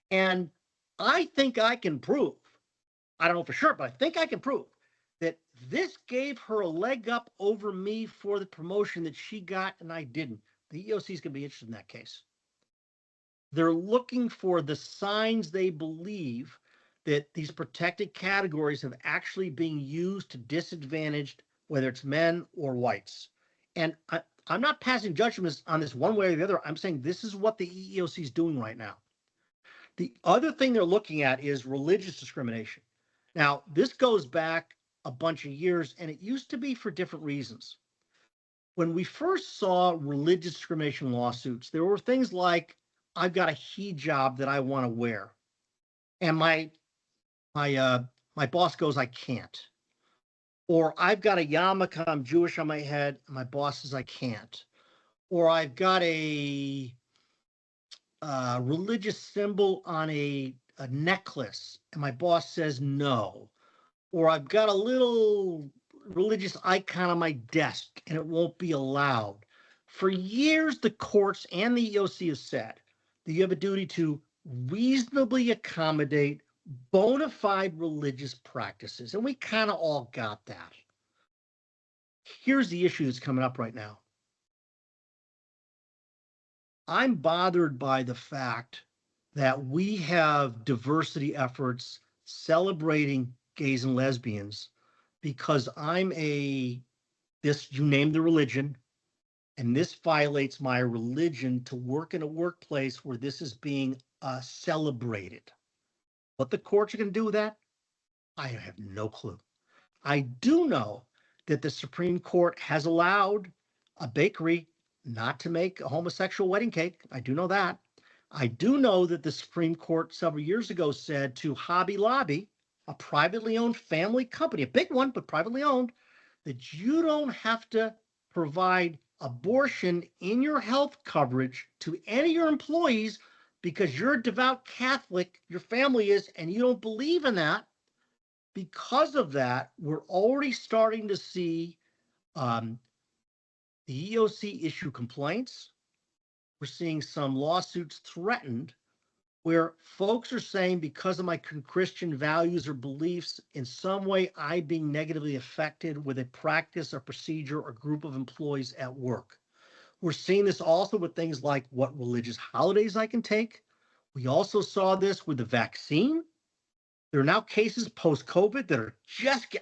And I think I can prove, I don't know for sure, but I think I can prove that this gave her a leg up over me for the promotion that she got and I didn't. The EOC is going to be interested in that case. They're looking for the signs they believe that these protected categories have actually been used to disadvantage, whether it's men or whites. And I'm not passing judgments on this one way or the other. I'm saying this is what the EEOC is doing right now. The other thing they're looking at is religious discrimination. Now, this goes back a bunch of years, and it used to be for different reasons. When we first saw religious discrimination lawsuits, there were things like, I've got a hijab that I want to wear, and my boss goes, I can't. Or I've got a yarmulke, I'm Jewish on my head, and my boss says I can't. Or I've got a religious symbol on a necklace, and my boss says no. Or I've got a little religious icon on my desk, and it won't be allowed. For years, the courts and the EOC have said that you have a duty to reasonably accommodate bona fide religious practices, and we kind of all got that. Here's the issue that's coming up right now. I'm bothered by the fact that we have diversity efforts celebrating gays and lesbians because you name the religion, and this violates my religion to work in a workplace where this is being celebrated. What the courts are going to do with that, I have no clue. I do know that the Supreme Court has allowed a bakery not to make a homosexual wedding cake. I do know that. I do know that the Supreme Court several years ago said to Hobby Lobby, a privately owned family company, a big one, but privately owned, that you don't have to provide abortion in your health coverage to any of your employees because you're a devout Catholic, your family is, and you don't believe in that. Because of that, we're already starting to see the EOC issue complaints. We're seeing some lawsuits threatened where folks are saying because of my Christian values or beliefs, in some way I'm being negatively affected with a practice or procedure or group of employees at work. We're seeing this also with things like what religious holidays I can take. We also saw this with the vaccine. There are now cases post-COVID that are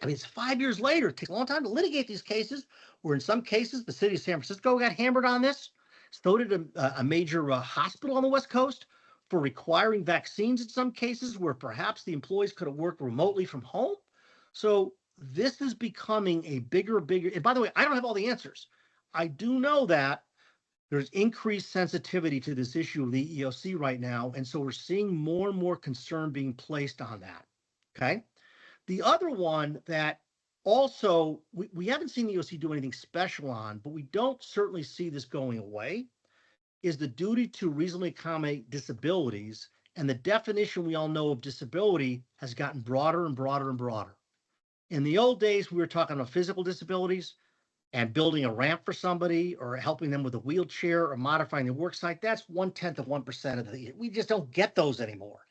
it's 5 years later. It takes a long time to litigate these cases, where in some cases, the city of San Francisco got hammered on this. So did a major hospital on the West Coast for requiring vaccines in some cases where perhaps the employees could have worked remotely from home. So this is becoming a bigger, and by the way, I don't have all the answers. I do know that there's increased sensitivity to this issue of the EOC right now, and so we're seeing more and more concern being placed on that, okay? The other one that also we haven't seen the EOC do anything special on, but we don't certainly see this going away, is the duty to reasonably accommodate disabilities, and the definition we all know of disability has gotten broader and broader and broader. In the old days, we were talking about physical disabilities, and building a ramp for somebody or helping them with a wheelchair or modifying their work site, that's 1/10 of 1% of we just don't get those anymore.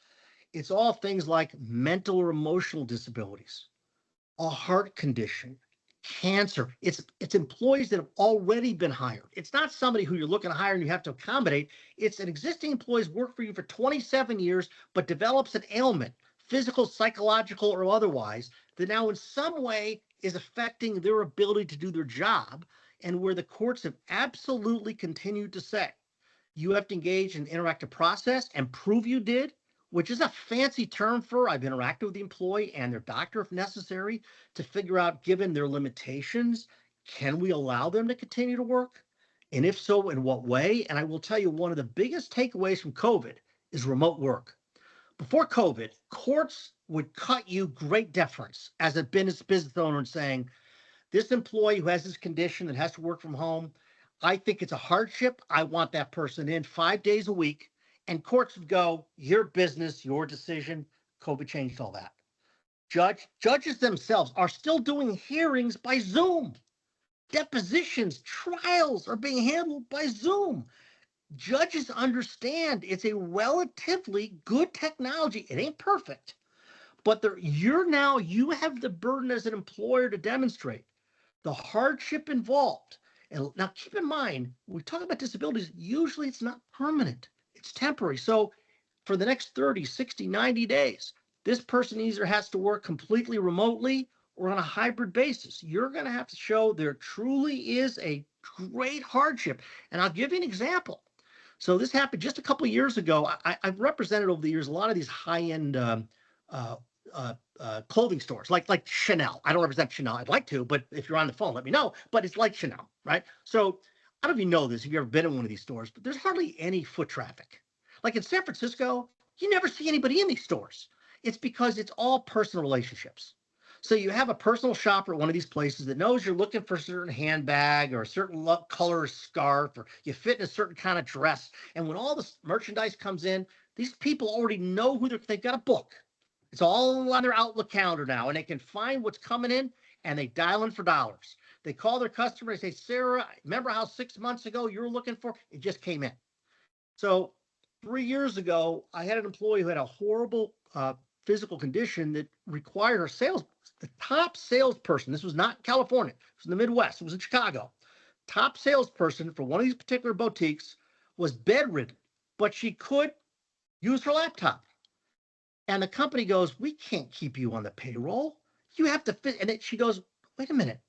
It's all things like mental or emotional disabilities, a heart condition, cancer. It's employees that have already been hired. It's not somebody who you're looking to hire and you have to accommodate. It's an existing employee's worked for you for 27 years, but develops an ailment, physical, psychological, or otherwise, that now in some way is affecting their ability to do their job, and where the courts have absolutely continued to say, you have to engage in interactive process and prove you did, which is a fancy term for I've interacted with the employee and their doctor if necessary to figure out, given their limitations, can we allow them to continue to work? And if so, in what way? And I will tell you, one of the biggest takeaways from COVID is remote work. Before COVID, courts would cut you great deference as a business owner and saying, this employee who has this condition that has to work from home, I think it's a hardship. I want that person in 5 days a week. And courts would go, your business, your decision. COVID changed all that. Judges themselves are still doing hearings by Zoom. Depositions, trials are being handled by Zoom. Judges understand it's a relatively good technology. It ain't perfect, but you have the burden as an employer to demonstrate the hardship involved. And now keep in mind, when we talk about disabilities, usually it's not permanent, it's temporary. So for the next 30, 60, 90 days, this person either has to work completely remotely or on a hybrid basis. You're going to have to show there truly is a great hardship. And I'll give you an example. So this happened just a couple of years ago. I've represented over the years a lot of these high-end clothing stores, like Chanel. I don't represent Chanel. I'd like to, but if you're on the phone, let me know. But it's like Chanel, right? So I don't know if you know this, if you've ever been in one of these stores, but there's hardly any foot traffic. Like in San Francisco, you never see anybody in these stores. It's because it's all personal relationships. So you have a personal shopper at one of these places that knows you're looking for a certain handbag or a certain color scarf, or you fit in a certain kind of dress. And when all this merchandise comes in, these people already know who they've got a book. It's all on their Outlook calendar now, and they can find what's coming in, and they dial in for dollars. They call their customer and say, Sarah, remember how 6 months ago you were looking for? It just came in. So 3 years ago, I had an employee who had a horrible physical condition that required the top salesperson. This was not in California. It was in the Midwest. It was in Chicago. Top salesperson for one of these particular boutiques was bedridden, but she could use her laptop. And the company goes, we can't keep you on the payroll. You have to fit. And then she goes, wait a minute.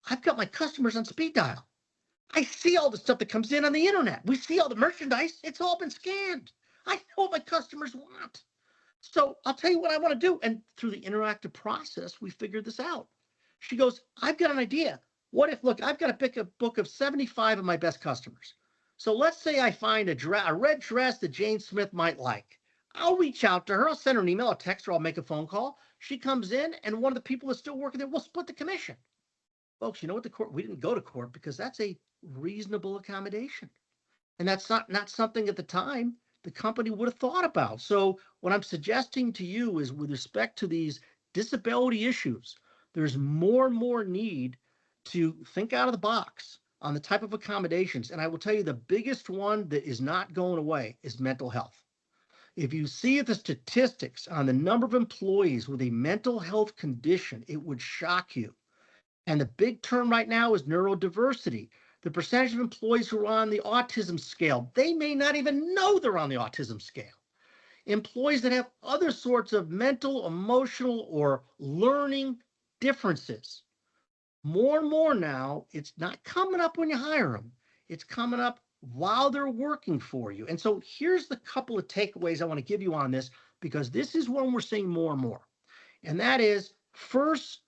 I've got my customers on speed dial. I see all the stuff that comes in on the internet. We see all the merchandise. It's all been scanned. I know what my customers want. So I'll tell you what I want to do. And through the interactive process, we figured this out. She goes, I've got an idea. What if, look, I've got to pick a book of 75 of my best customers. So let's say I find a red dress that Jane Smith might like. I'll reach out to her. I'll send her an email, I'll text her, I'll make a phone call. She comes in, and one of the people that's still working there will split the commission. Folks, you know what, we didn't go to court because that's a reasonable accommodation. And that's not something at the time the company would have thought about. So what I'm suggesting to you is, with respect to these disability issues, there's more and more need to think out of the box on the type of accommodations. And I will tell you, the biggest one that is not going away is mental health. If you see the statistics on the number of employees with a mental health condition, it would shock you. And the big term right now is neurodiversity. The percentage of employees who are on the autism scale, they may not even know they're on the autism scale. Employees that have other sorts of mental, emotional, or learning differences. More and more now, it's not coming up when you hire them. It's coming up while they're working for you. And so here's the couple of takeaways I want to give you on this, because this is one we're seeing more and more. And that is, first,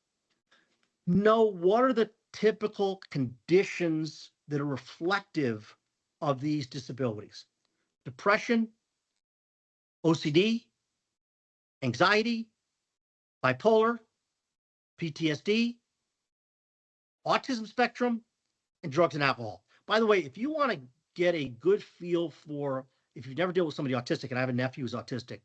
know what are the typical conditions that are reflective of these disabilities. Depression, OCD, anxiety, bipolar, PTSD, autism spectrum, and drugs and alcohol. By the way, if you want to get a good feel for, if you've never dealt with somebody autistic, and I have a nephew who's autistic,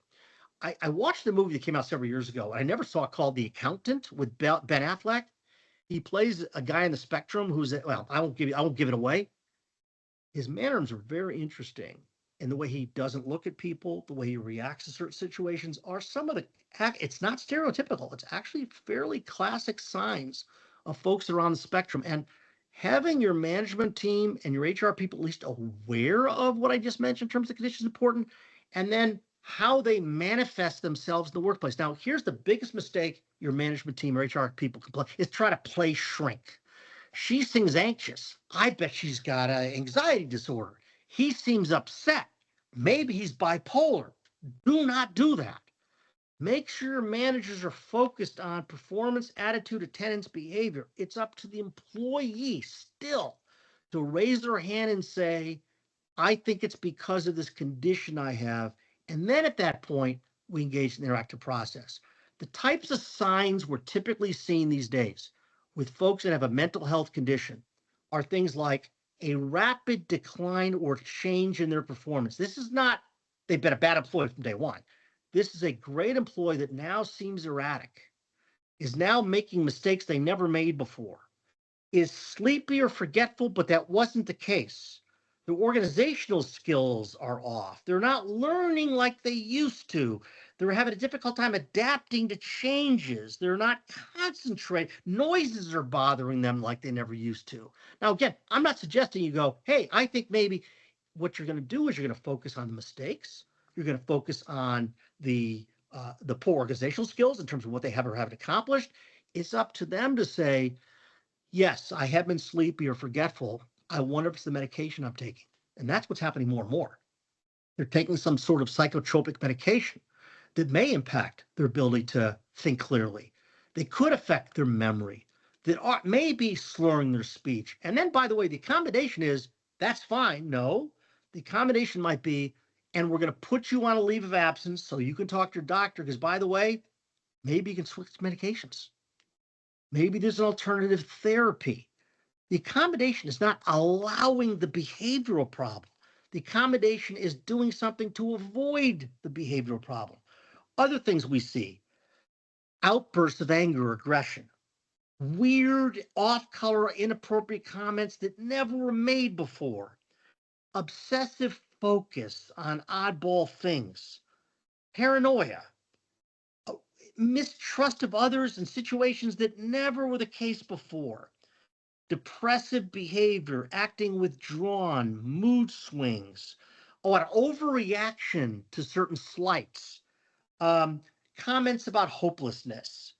I watched the movie that came out several years ago, and I never saw it, called The Accountant with Ben Affleck. He plays a guy on the spectrum who's, well, I won't give it away. His mannerisms are very interesting, and the way he doesn't look at people, the way he reacts to certain situations are some of the, it's not stereotypical. It's actually fairly classic signs of folks that are on the spectrum. And having your management team and your HR people at least aware of what I just mentioned in terms of conditions is important, and then how they manifest themselves in the workplace. Now, here's the biggest mistake your management team or HR people can play, is try to play shrink. She seems anxious. I bet she's got an anxiety disorder. He seems upset. Maybe he's bipolar. Do not do that. Make sure managers are focused on performance, attitude, attendance, behavior. It's up to the employee still to raise their hand and say, I think it's because of this condition I have. And then at that point, we engage in the interactive process. The types of signs we're typically seeing these days: with folks that have a mental health condition are things like a rapid decline or change in their performance. This is not, they've been a bad employee from day one. This is a great employee that now seems erratic, is now making mistakes they never made before, is sleepy or forgetful, but that wasn't the case. The organizational skills are off. They're not learning like they used to. They're having a difficult time adapting to changes. They're not concentrating. Noises are bothering them like they never used to. Now, again, I'm not suggesting you go, hey, I think maybe what you're going to do is you're going to focus on the mistakes. You're going to focus on the poor organizational skills in terms of what they have or haven't accomplished. It's up to them to say, yes, I have been sleepy or forgetful. I wonder if it's the medication I'm taking. And that's what's happening more and more. They're taking some sort of psychotropic medication that may impact their ability to think clearly. They could affect their memory, that may be slurring their speech. And then, by the way, the accommodation is, that's fine. No, the accommodation might be, and we're going to put you on a leave of absence so you can talk to your doctor, because, by the way, maybe you can switch medications. Maybe there's an alternative therapy. The accommodation is not allowing the behavioral problem. The accommodation is doing something to avoid the behavioral problem. Other things we see, outbursts of anger or aggression, weird, off-color, inappropriate comments that never were made before, obsessive focus on oddball things, paranoia, mistrust of others in situations that never were the case before, depressive behavior, acting withdrawn, mood swings, or an overreaction to certain slights, comments about hopelessness,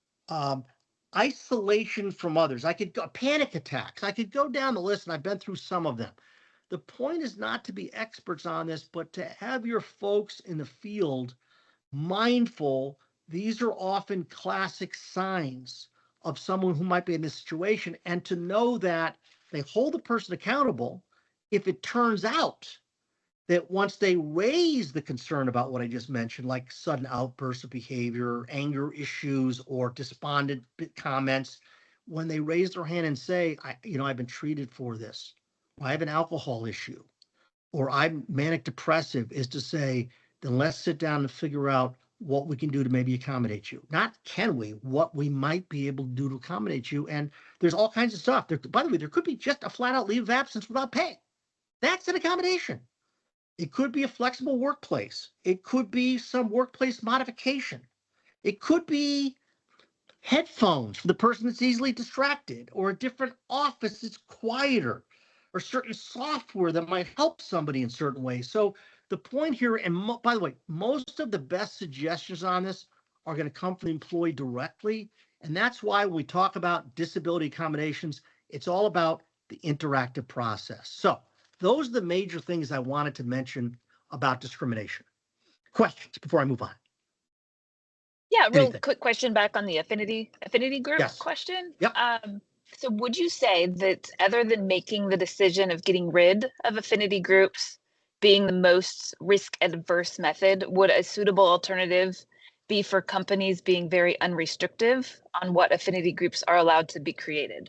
isolation from others. I could go panic attacks. I could go down the list, and I've been through some of them. The point is not to be experts on this, but to have your folks in the field mindful. These are often classic signs of someone who might be in this situation, and to know that they hold the person accountable if it turns out that once they raise the concern about what I just mentioned, like sudden outbursts of behavior, anger issues, or despondent comments, when they raise their hand and say, I've been treated for this, or I have an alcohol issue, or I'm manic depressive, is to say, then let's sit down and figure out what we can do to maybe accommodate you. Not can we, what we might be able to do to accommodate you. And there's all kinds of stuff. By the way, there could be just a flat out leave of absence without pay. That's an accommodation. It could be a flexible workplace. It could be some workplace modification. It could be headphones for the person that's easily distracted, or a different office that's quieter, or certain software that might help somebody in certain ways. So the point here, and by the way, most of the best suggestions on this are going to come from the employee directly. And that's why when we talk about disability accommodations, it's all about the interactive process. So those are the major things I wanted to mention about discrimination. Questions before I move on? Yeah, real Anything? quick question back on the affinity group Yes. question. Yep. So would you say that other than making the decision of getting rid of affinity groups being the most risk adverse method, would a suitable alternative be for companies being very unrestrictive on what affinity groups are allowed to be created?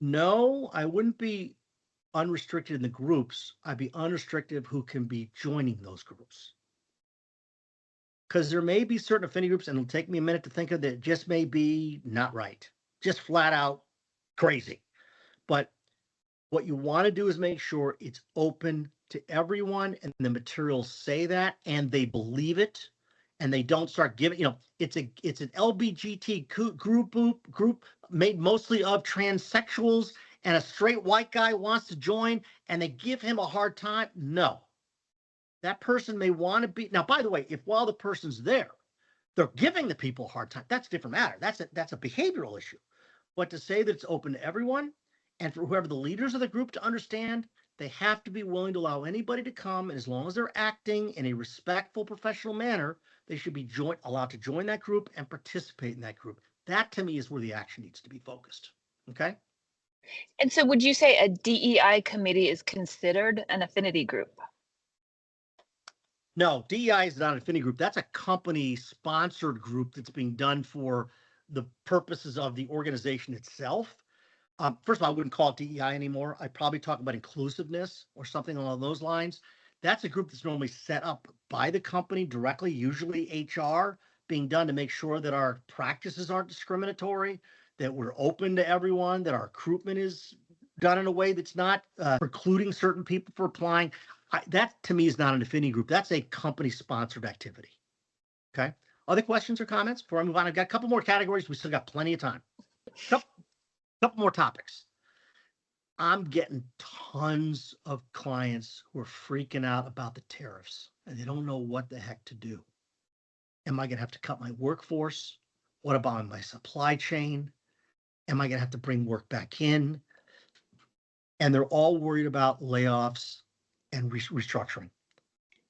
No, I wouldn't be unrestricted in the groups. I'd be unrestricted who can be joining those groups. Because there may be certain affinity groups, and it'll take me a minute to think of that, just may be not right, just flat out crazy. But what you want to do is make sure it's open to everyone, and the materials say that, and they believe it, and they don't start giving, it's an LBGT group made mostly of transsexuals, and a straight white guy wants to join, and they give him a hard time. No. That person may want to be, now, by the way, if while the person's there, they're giving the people a hard time, that's a different matter. That's a behavioral issue. But to say that it's open to everyone, and for whoever the leaders of the group to understand, they have to be willing to allow anybody to come, and as long as they're acting in a respectful, professional manner, they should be allowed to join that group and participate in that group. That, to me, is where the action needs to be focused. Okay? And so would you say a DEI committee is considered an affinity group? No, DEI is not an affinity group. That's a company-sponsored group that's being done for the purposes of the organization itself. First of all, I wouldn't call it DEI anymore. I'd probably talk about inclusiveness or something along those lines. That's a group that's normally set up by the company directly, usually HR, being done to make sure that our practices aren't discriminatory, that we're open to everyone, that our recruitment is done in a way that's not precluding certain people from applying. That to me is not an affinity group. That's a company-sponsored activity. Okay. Other questions or comments before I move on? I've got a couple more categories. We still got plenty of time. Couple more topics. I'm getting tons of clients who are freaking out about the tariffs and they don't know what the heck to do. Am I going to have to cut my workforce? What about my supply chain? Am I going to have to bring work back in? And they're all worried about layoffs and restructuring.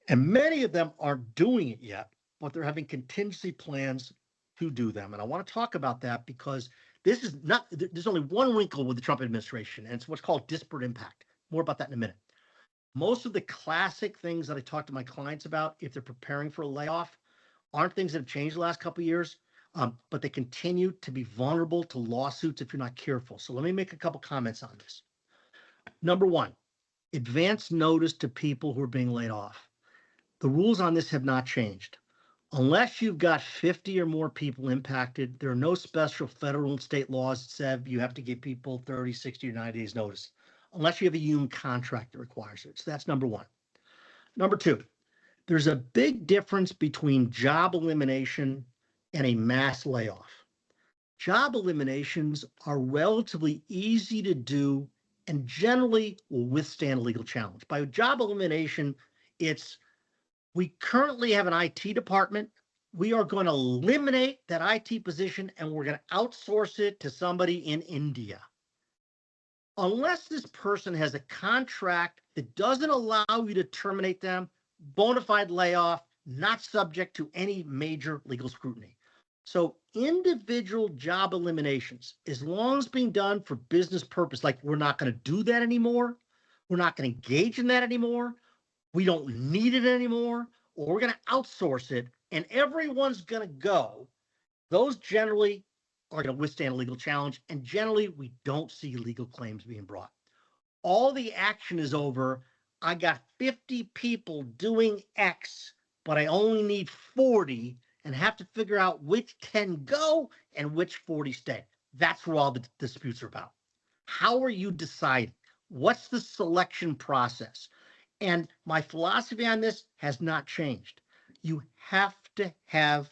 And many of them aren't doing it yet, but they're having contingency plans to do them. And I want to talk about that because this is not, there's only one wrinkle with the Trump administration, and it's what's called disparate impact. More about that in a minute. Most of the classic things that I talk to my clients about, if they're preparing for a layoff, aren't things that have changed the last couple of years, but they continue to be vulnerable to lawsuits if you're not careful. So let me make a couple comments on this. Number one, advance notice to people who are being laid off. The rules on this have not changed. Unless you've got 50 or more people impacted, there are no special federal and state laws that say you have to give people 30, 60, or 90 days notice, unless you have a union contract that requires it. So that's number one. Number two, there's a big difference between job elimination and a mass layoff. Job eliminations are relatively easy to do and generally will withstand a legal challenge. By job elimination, it's we currently have an IT department. We are going to eliminate that IT position and we're going to outsource it to somebody in India. Unless this person has a contract that doesn't allow you to terminate them, bona fide layoff, not subject to any major legal scrutiny. So individual job eliminations, as long as being done for business purpose, like we're not going to do that anymore, we're not going to engage in that anymore, we don't need it anymore, or we're going to outsource it, and everyone's going to go, those generally are going to withstand a legal challenge, and generally we don't see legal claims being brought. All the action is over. I got 50 people doing X, but I only need 40 and have to figure out which 10 go and which 40 stay. That's where all the disputes are about. How are you deciding? What's the selection process? And my philosophy on this has not changed. You have to have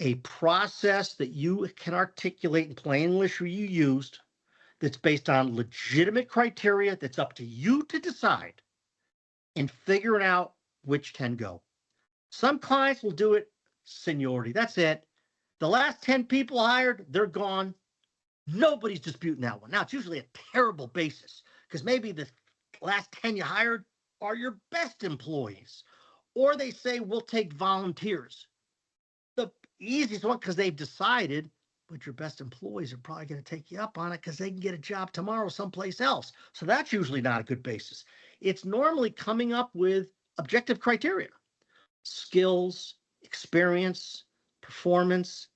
a process that you can articulate in plain English or you used that's based on legitimate criteria that's up to you to decide and figuring out which 10 go. Some clients will do it seniority. That's it. The last 10 people hired, they're gone. Nobody's disputing that one. Now, it's usually a terrible basis because maybe the last 10 you hired are your best employees. Or they say, we'll take volunteers. The easiest one because they've decided, but your best employees are probably going to take you up on it because they can get a job tomorrow someplace else. So that's usually not a good basis. It's normally coming up with objective criteria, skills, experience, performance,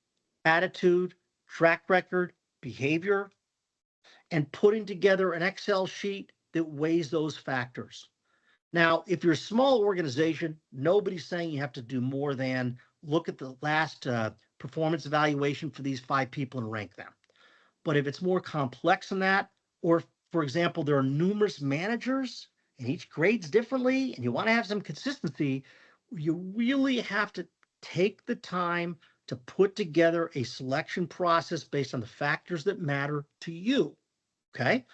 attitude, track record, behavior, and putting together an Excel sheet that weighs those factors. Now, if you're a small organization, nobody's saying you have to do more than look at the last performance evaluation for these 5 people and rank them. But if it's more complex than that, or for example, there are numerous managers and each grades differently and you want to have some consistency, you really have to take the time to put together a selection process based on the factors that matter to you, okay?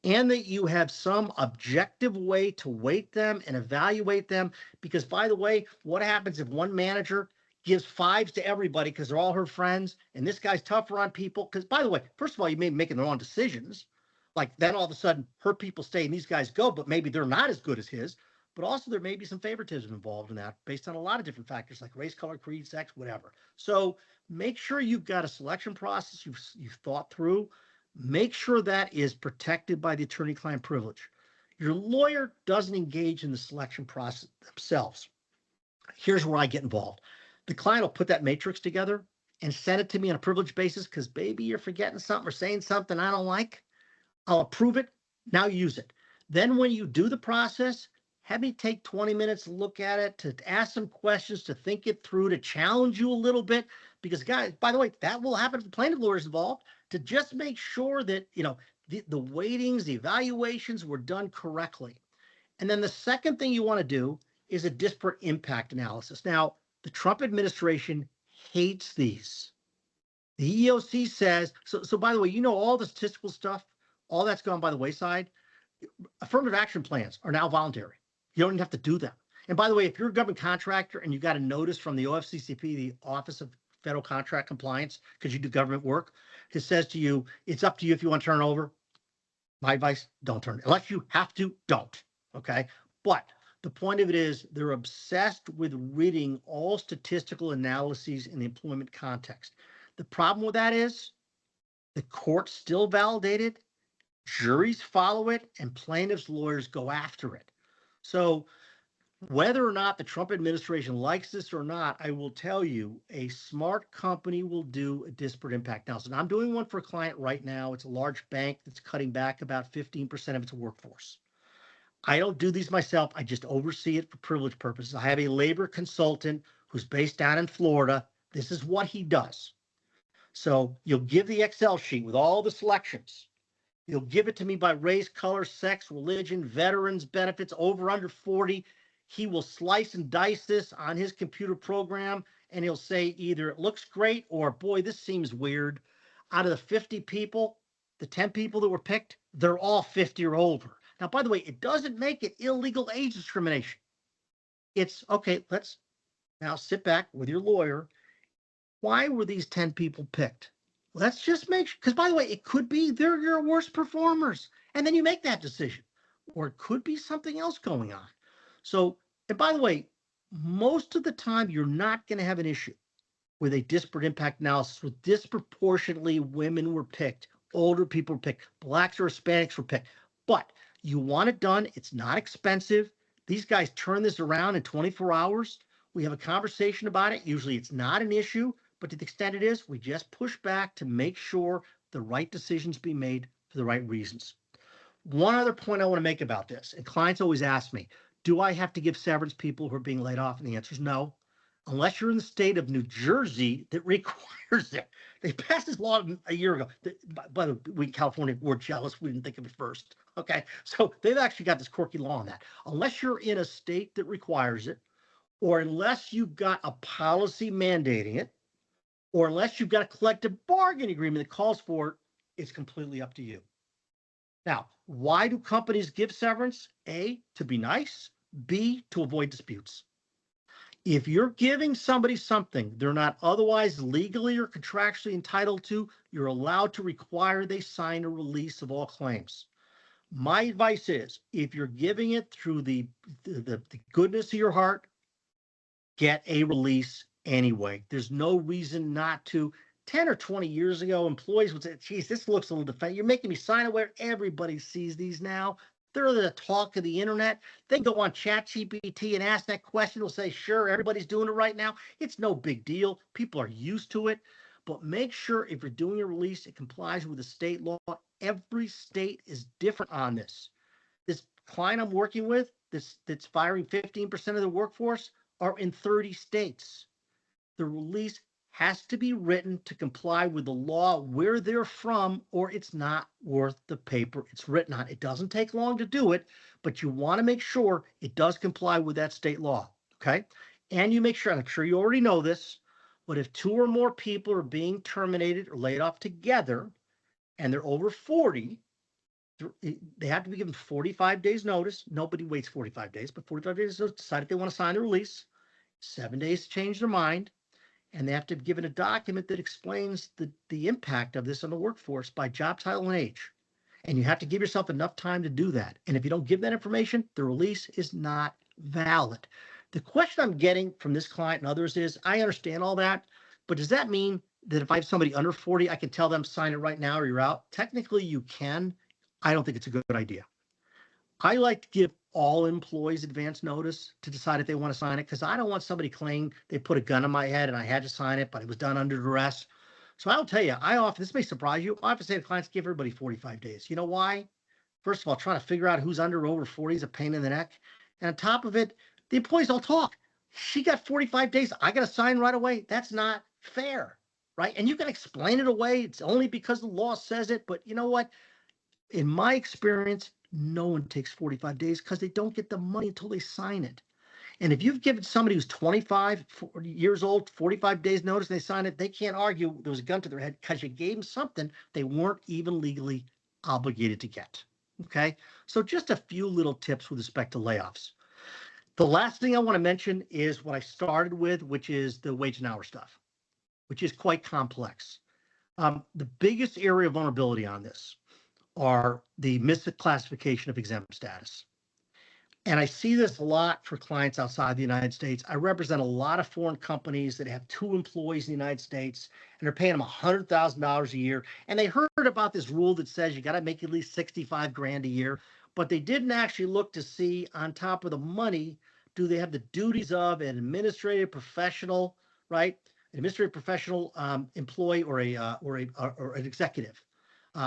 And that you have some objective way to weight them and evaluate them. Because by the way, what happens if one manager gives 5s to everybody because they're all her friends and this guy's tougher on people? Because by the way, first of all, you may be making the wrong decisions. Like then all of a sudden her people stay and these guys go, but maybe they're not as good as his. But also there may be some favoritism involved in that based on a lot of different factors like race, color, creed, sex, whatever. So make sure you've got a selection process you've thought through. Make sure that is protected by the attorney-client privilege. Your lawyer doesn't engage in the selection process themselves. Here's where I get involved. The client will put that matrix together and send it to me on a privileged basis because maybe you're forgetting something or saying something I don't like. I'll approve it. Now use it. Then when you do the process, have me take 20 minutes to look at it, to ask some questions, to think it through, to challenge you a little bit. Because guys, by the way, that will happen if the plaintiff lawyer is involved, to just make sure that, the weightings, the evaluations were done correctly. And then the second thing you want to do is a disparate impact analysis. Now, the Trump administration hates these. The EEOC says, so by the way, all the statistical stuff, all that's gone by the wayside. Affirmative action plans are now voluntary. You don't even have to do them. And by the way, if you're a government contractor and you got a notice from the OFCCP, the Office of Federal Contract Compliance, because you do government work, it says to you, it's up to you if you want to turn it over. My advice, don't turn it. Unless you have to, don't. Okay. But the point of it is they're obsessed with ridding all statistical analyses in the employment context. The problem with that is the courts still validate it, juries follow it, and plaintiffs' lawyers go after it. So whether or not the Trump administration likes this or not, I will tell you, a smart company will do a disparate impact analysis. And I'm doing one for a client right now. It's a large bank that's cutting back about 15% of its workforce. I don't do these myself. I just oversee it for privilege purposes. I have a labor consultant who's based down in Florida. This is what he does. So you'll give the Excel sheet with all the selections. You'll give it to me by race, color, sex, religion, veterans, benefits, over, under 40. He will slice and dice this on his computer program, and he'll say either it looks great or, boy, this seems weird. Out of the 50 people, the 10 people that were picked, they're all 50 or older. Now, by the way, it doesn't make it illegal age discrimination. It's, okay, let's now sit back with your lawyer. Why were these 10 people picked? Let's just make sure, because by the way, it could be they're your worst performers. And then you make that decision. Or it could be something else going on. So, and by the way, most of the time, you're not going to have an issue with a disparate impact analysis where disproportionately women were picked, older people were picked, blacks or Hispanics were picked. But you want it done. It's not expensive. These guys turn this around in 24 hours. We have a conversation about it. Usually it's not an issue. But to the extent it is, we just push back to make sure the right decisions be made for the right reasons. One other point I want to make about this, and clients always ask me, do I have to give severance people who are being laid off? And the answer is no, unless you're in the state of New Jersey that requires it. They passed this law a year ago. But we in California were jealous. We didn't think of it first. Okay, so they've actually got this quirky law on that. Unless you're in a state that requires it, or unless you've got a policy mandating it, or unless you've got a collective bargaining agreement that calls for it, it's completely up to you. Now, why do companies give severance? A, to be nice. B, to avoid disputes. If you're giving somebody something they're not otherwise legally or contractually entitled to, you're allowed to require they sign a release of all claims. My advice is, if you're giving it through the goodness of your heart, get a release anyway. There's no reason not to. 10 or 20 years ago, employees would say, geez, this looks a little defensive. You're making me sign away. Everybody sees these now. They're the talk of the internet. They can go on ChatGPT and ask that question. They'll say, sure, everybody's doing it right now. It's no big deal. People are used to it. But make sure if you're doing a release, it complies with the state law. Every state is different on this. This client I'm working with, that's firing 15% of the workforce, are in 30 states. The release has to be written to comply with the law where they're from, or it's not worth the paper it's written on. It doesn't take long to do it, but you want to make sure it does comply with that state law, okay? And you make sure, I'm sure you already know this, but if 2 or more people are being terminated or laid off together, and they're over 40, they have to be given 45 days notice. Nobody waits 45 days, but 45 days to decide if they want to sign the release, 7 days to change their mind, and they have to be given a document that explains the impact of this on the workforce by job title and age. And you have to give yourself enough time to do that. And if you don't give that information, the release is not valid. The question I'm getting from this client and others is, I understand all that, but does that mean that if I have somebody under 40, I can tell them sign it right now or you're out? Technically, you can. I don't think it's a good idea. I like to give all employees advance notice to decide if they want to sign it, because I don't want somebody claiming they put a gun in my head and I had to sign it, but it was done under duress. So I'll tell you, this may surprise you, I often say to clients, give everybody 45 days. You know why? First of all, trying to figure out who's under or over 40 is a pain in the neck. And on top of it, the employees all talk. She got 45 days. I got to sign right away. That's not fair, right? And you can explain it away. It's only because the law says it. But you know what? In my experience, no one takes 45 days because they don't get the money until they sign it. And if you've given somebody who's 25 40 years old 45 days notice and they sign it, they can't argue there was a gun to their head because you gave them something they weren't even legally obligated to get. Okay, so just a few little tips with respect to layoffs. The last thing I want to mention is what I started with, which is the wage and hour stuff, which is quite complex. The biggest area of vulnerability on this are the misclassification of exempt status. And I see this a lot for clients outside the United States. I represent a lot of foreign companies that have 2 employees in the United States, and they're paying them $100,000 a year. And they heard about this rule that says you got to make at least 65 grand a year, but they didn't actually look to see, on top of the money, do they have the duties of an administrative professional, right? An administrative professional employee or an executive.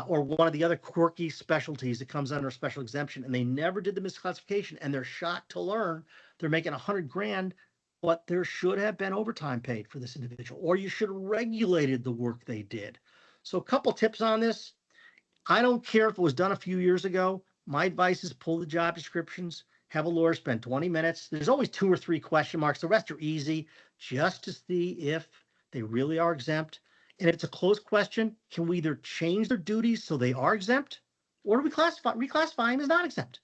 Or one of the other quirky specialties that comes under a special exemption, and they never did the misclassification, and they're shocked to learn they're making 100 grand, but there should have been overtime paid for this individual, or you should have regulated the work they did. So a couple tips on this. I don't care if it was done a few years ago. My advice is pull the job descriptions, have a lawyer spend 20 minutes. There's always 2 or 3 question marks. The rest are easy, just to see if they really are exempt. And if it's a closed question, can we either change their duties so they are exempt, or do we reclassify them as not exempt?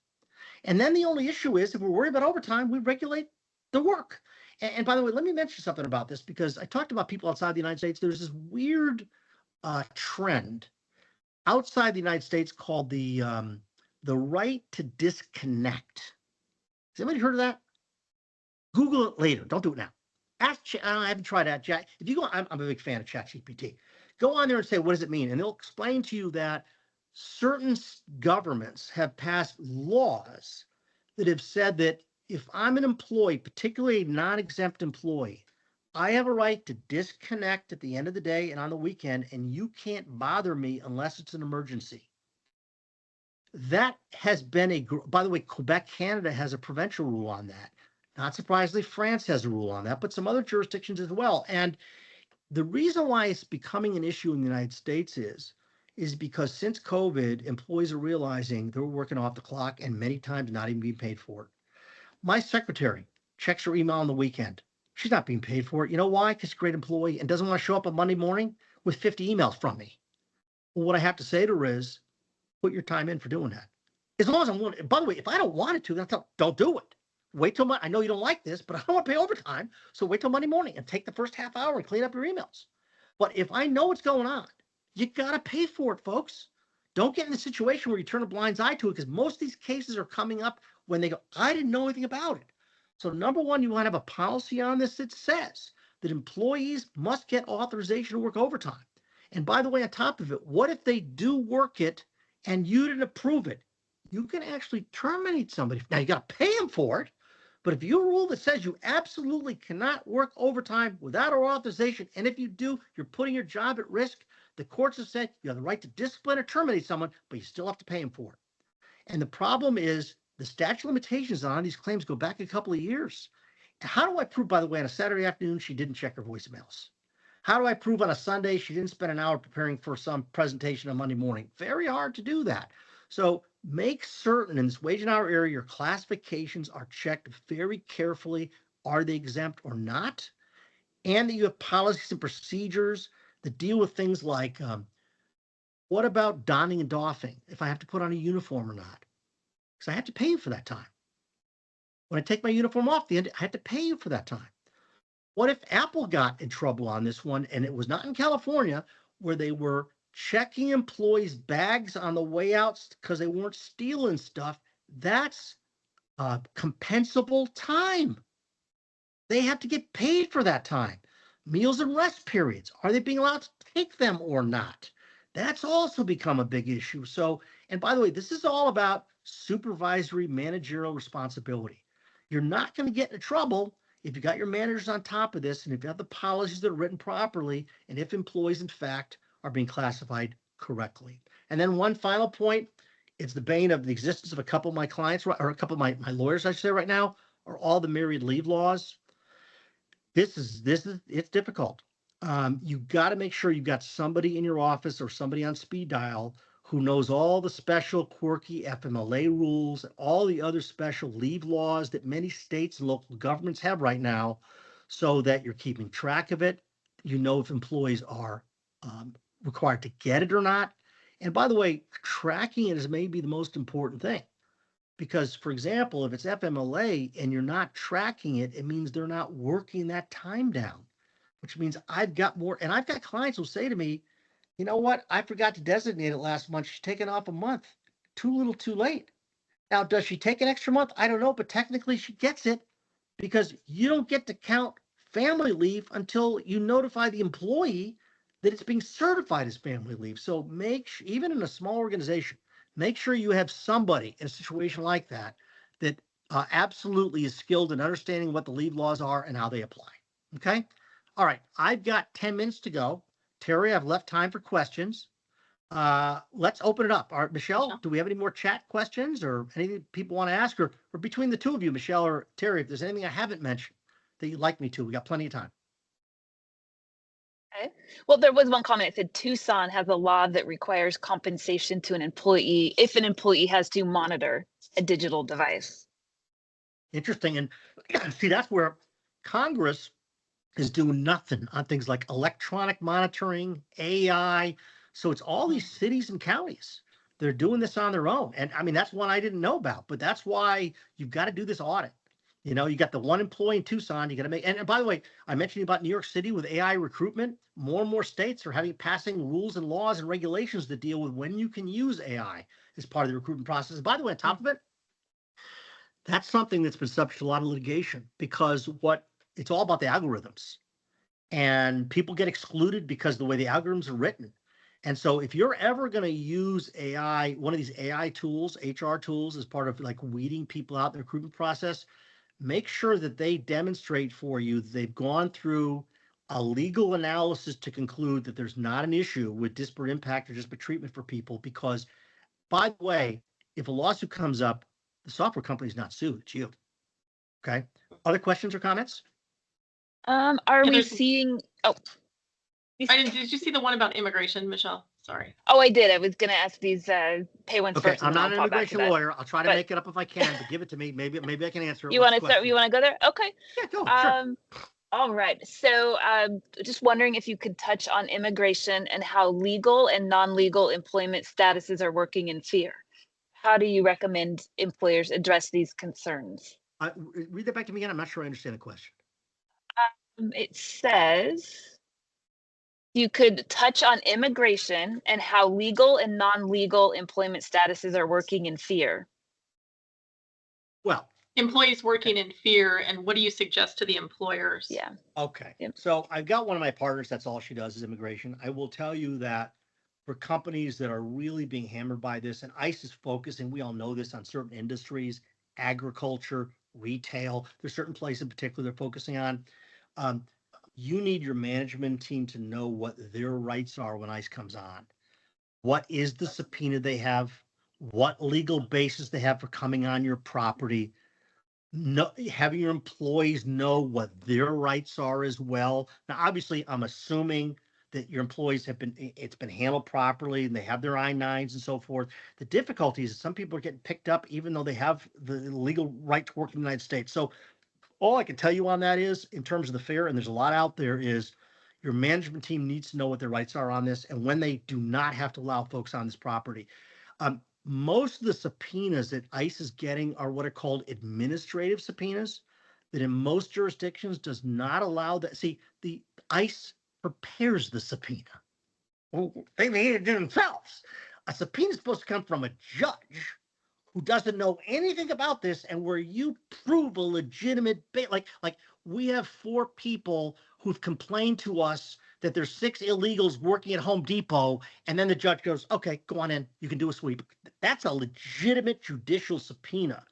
And then the only issue is, if we're worried about overtime, we regulate the work. And by the way, let me mention something about this, because I talked about people outside the United States. There's this weird trend outside the United States called the right to disconnect. Has anybody heard of that? Google it later. Don't do it now. I haven't tried that. If you go, I'm a big fan of ChatGPT. Go on there and say, what does it mean? And they'll explain to you that certain governments have passed laws that have said that if I'm an employee, particularly a non-exempt employee, I have a right to disconnect at the end of the day and on the weekend, and you can't bother me unless it's an emergency. That has been by the way, Quebec, Canada has a provincial rule on that. Not surprisingly, France has a rule on that, but some other jurisdictions as well. And the reason why it's becoming an issue in the United States is because since COVID, employees are realizing they're working off the clock and many times not even being paid for it. My secretary checks her email on the weekend. She's not being paid for it. You know why? Because she's a great employee and doesn't want to show up on Monday morning with 50 emails from me. Well, what I have to say to her is, put your time in for doing that. As long as I'm willing. By the way, if I don't want it to, don't do it. Wait till I know you don't like this, but I don't want to pay overtime. So wait till Monday morning and take the first half hour and clean up your emails. But if I know what's going on, you got to pay for it, folks. Don't get in the situation where you turn a blind eye to it, because most of these cases are coming up when they go, I didn't know anything about it. So number one, you want to have a policy on this that says that employees must get authorization to work overtime. And by the way, on top of it, what if they do work it and you didn't approve it? You can actually terminate somebody. Now, you got to pay them for it. But if you rule that says you absolutely cannot work overtime without our authorization, and if you do, you're putting your job at risk, the courts have said you have the right to discipline or terminate someone, but you still have to pay them for it. And the problem is the statute of limitations on these claims go back a couple of years. How do I prove, by the way, on a Saturday afternoon she didn't check her voicemails? How do I prove on a Sunday she didn't spend an hour preparing for some presentation on Monday morning? Very hard to do that. So make certain in this wage and hour area, your classifications are checked very carefully. Are they exempt or not? And that you have policies and procedures that deal with things like, what about donning and doffing? If I have to put on a uniform or not? Because I have to pay you for that time. When I take my uniform off the end, I have to pay you for that time. What if Apple got in trouble on this one, and it was not in California, where they were checking employees' bags on the way out because they weren't stealing stuff? That's compensable time. They have to get paid for that time. Meals and rest periods, are they being allowed to take them or not? That's also become a big issue. So, and by the way, this is all about supervisory managerial responsibility. You're not going to get into trouble if you got your managers on top of this and if you have the policies that are written properly and if employees, in fact, are being classified correctly. And then one final point, it's the bane of the existence of a couple of my clients, or a couple of my lawyers, I should say right now, are all the myriad leave laws. It's difficult. You got to make sure you've got somebody in your office or somebody on speed dial who knows all the special quirky FMLA rules and all the other special leave laws that many states and local governments have right now, so that you're keeping track of it. You know if employees are required to get it or not. And by the way, tracking it is maybe the most important thing. Because, for example, if it's FMLA and you're not tracking it, it means they're not working that time down, which means I've got more. And I've got clients who say to me, you know what? I forgot to designate it last month. She's taken off a month. Too little, too late. Now, does she take an extra month? I don't know, but technically she gets it because you don't get to count family leave until you notify the employee that it's being certified as family leave. So even in a small organization, make sure you have somebody in a situation like that that absolutely is skilled in understanding what the leave laws are and how they apply. Okay. All right. I've got 10 minutes to go. Terri, I've left time for questions. Let's open it up. All right, Michelle, do we have any more chat questions or anything people want to ask, or between the two of you, Michelle or Terri, if there's anything I haven't mentioned that you'd like me to, we got plenty of time. Okay. Well, there was one comment. It said Tucson has a law that requires compensation to an employee if an employee has to monitor a digital device. Interesting. And see, that's where Congress is doing nothing on things like electronic monitoring, AI. So it's all these cities and counties. They're doing this on their own. And I mean, that's one I didn't know about, but that's why you've got to do this audit. You know, you got the one employee in Tucson, you got to make, and by the way, I mentioned about New York City with AI recruitment. More and more states are passing rules and laws and regulations that deal with when you can use AI as part of the recruitment process. And by the way, on top of it, that's something that's been subject to a lot of litigation because it's all about the algorithms. And people get excluded because of the way the algorithms are written. And so if you're ever going to use AI, one of these AI tools, HR tools, as part of like weeding people out in the recruitment process, make sure that they demonstrate for you that they've gone through a legal analysis to conclude that there's not an issue with disparate impact or disparate treatment for people. Because, by the way, if a lawsuit comes up, the software company is not sued, it's you. Okay. Other questions or comments? Are we seeing? Oh, did you see the one about immigration, Michelle? Sorry. Oh, I did. I was going to ask these pay ones Okay, first. I'm not an immigration lawyer. I'll try to make it up if I can, but give it to me. Maybe I can answer it. You want to start? You want to go there? Okay. Yeah, go. Sure. All right. So just wondering if you could touch on immigration and how legal and non-legal employment statuses are working in fear. How do you recommend employers address these concerns? Read that back to me again. I'm not sure I understand the question. It says you could touch on immigration and how legal and non-legal employment statuses are working in fear. Well, employees working in fear, and what do you suggest to the employers? Yeah. Okay. Yep. So I've got one of my partners, that's all she does is immigration. I will tell you that for companies that are really being hammered by this, and ICE is focusing, we all know this, on certain industries, agriculture, retail, there's certain places in particular they're focusing on. You need your management team to know what their rights are when ICE comes on. What is the subpoena they have? What legal basis they have for coming on your property? Having your employees know what their rights are as well. Now, obviously, I'm assuming that your employees it's been handled properly and they have their I-9s and so forth. The difficulty is that some people are getting picked up even though they have the legal right to work in the United States. So all I can tell you on that is, in terms of the fair, and there's a lot out there, is your management team needs to know what their rights are on this and when they do not have to allow folks on this property. Most of the subpoenas that ICE is getting are what are called administrative subpoenas, that in most jurisdictions does not allow that. See, the ICE prepares the subpoena. Well, they made it themselves. A subpoena is supposed to come from a judge who doesn't know anything about this, and where you prove a legitimate like we have 4 people who've complained to us that there's 6 illegals working at Home Depot, and then the judge goes, okay, go on in, you can do a sweep. That's a legitimate judicial subpoena.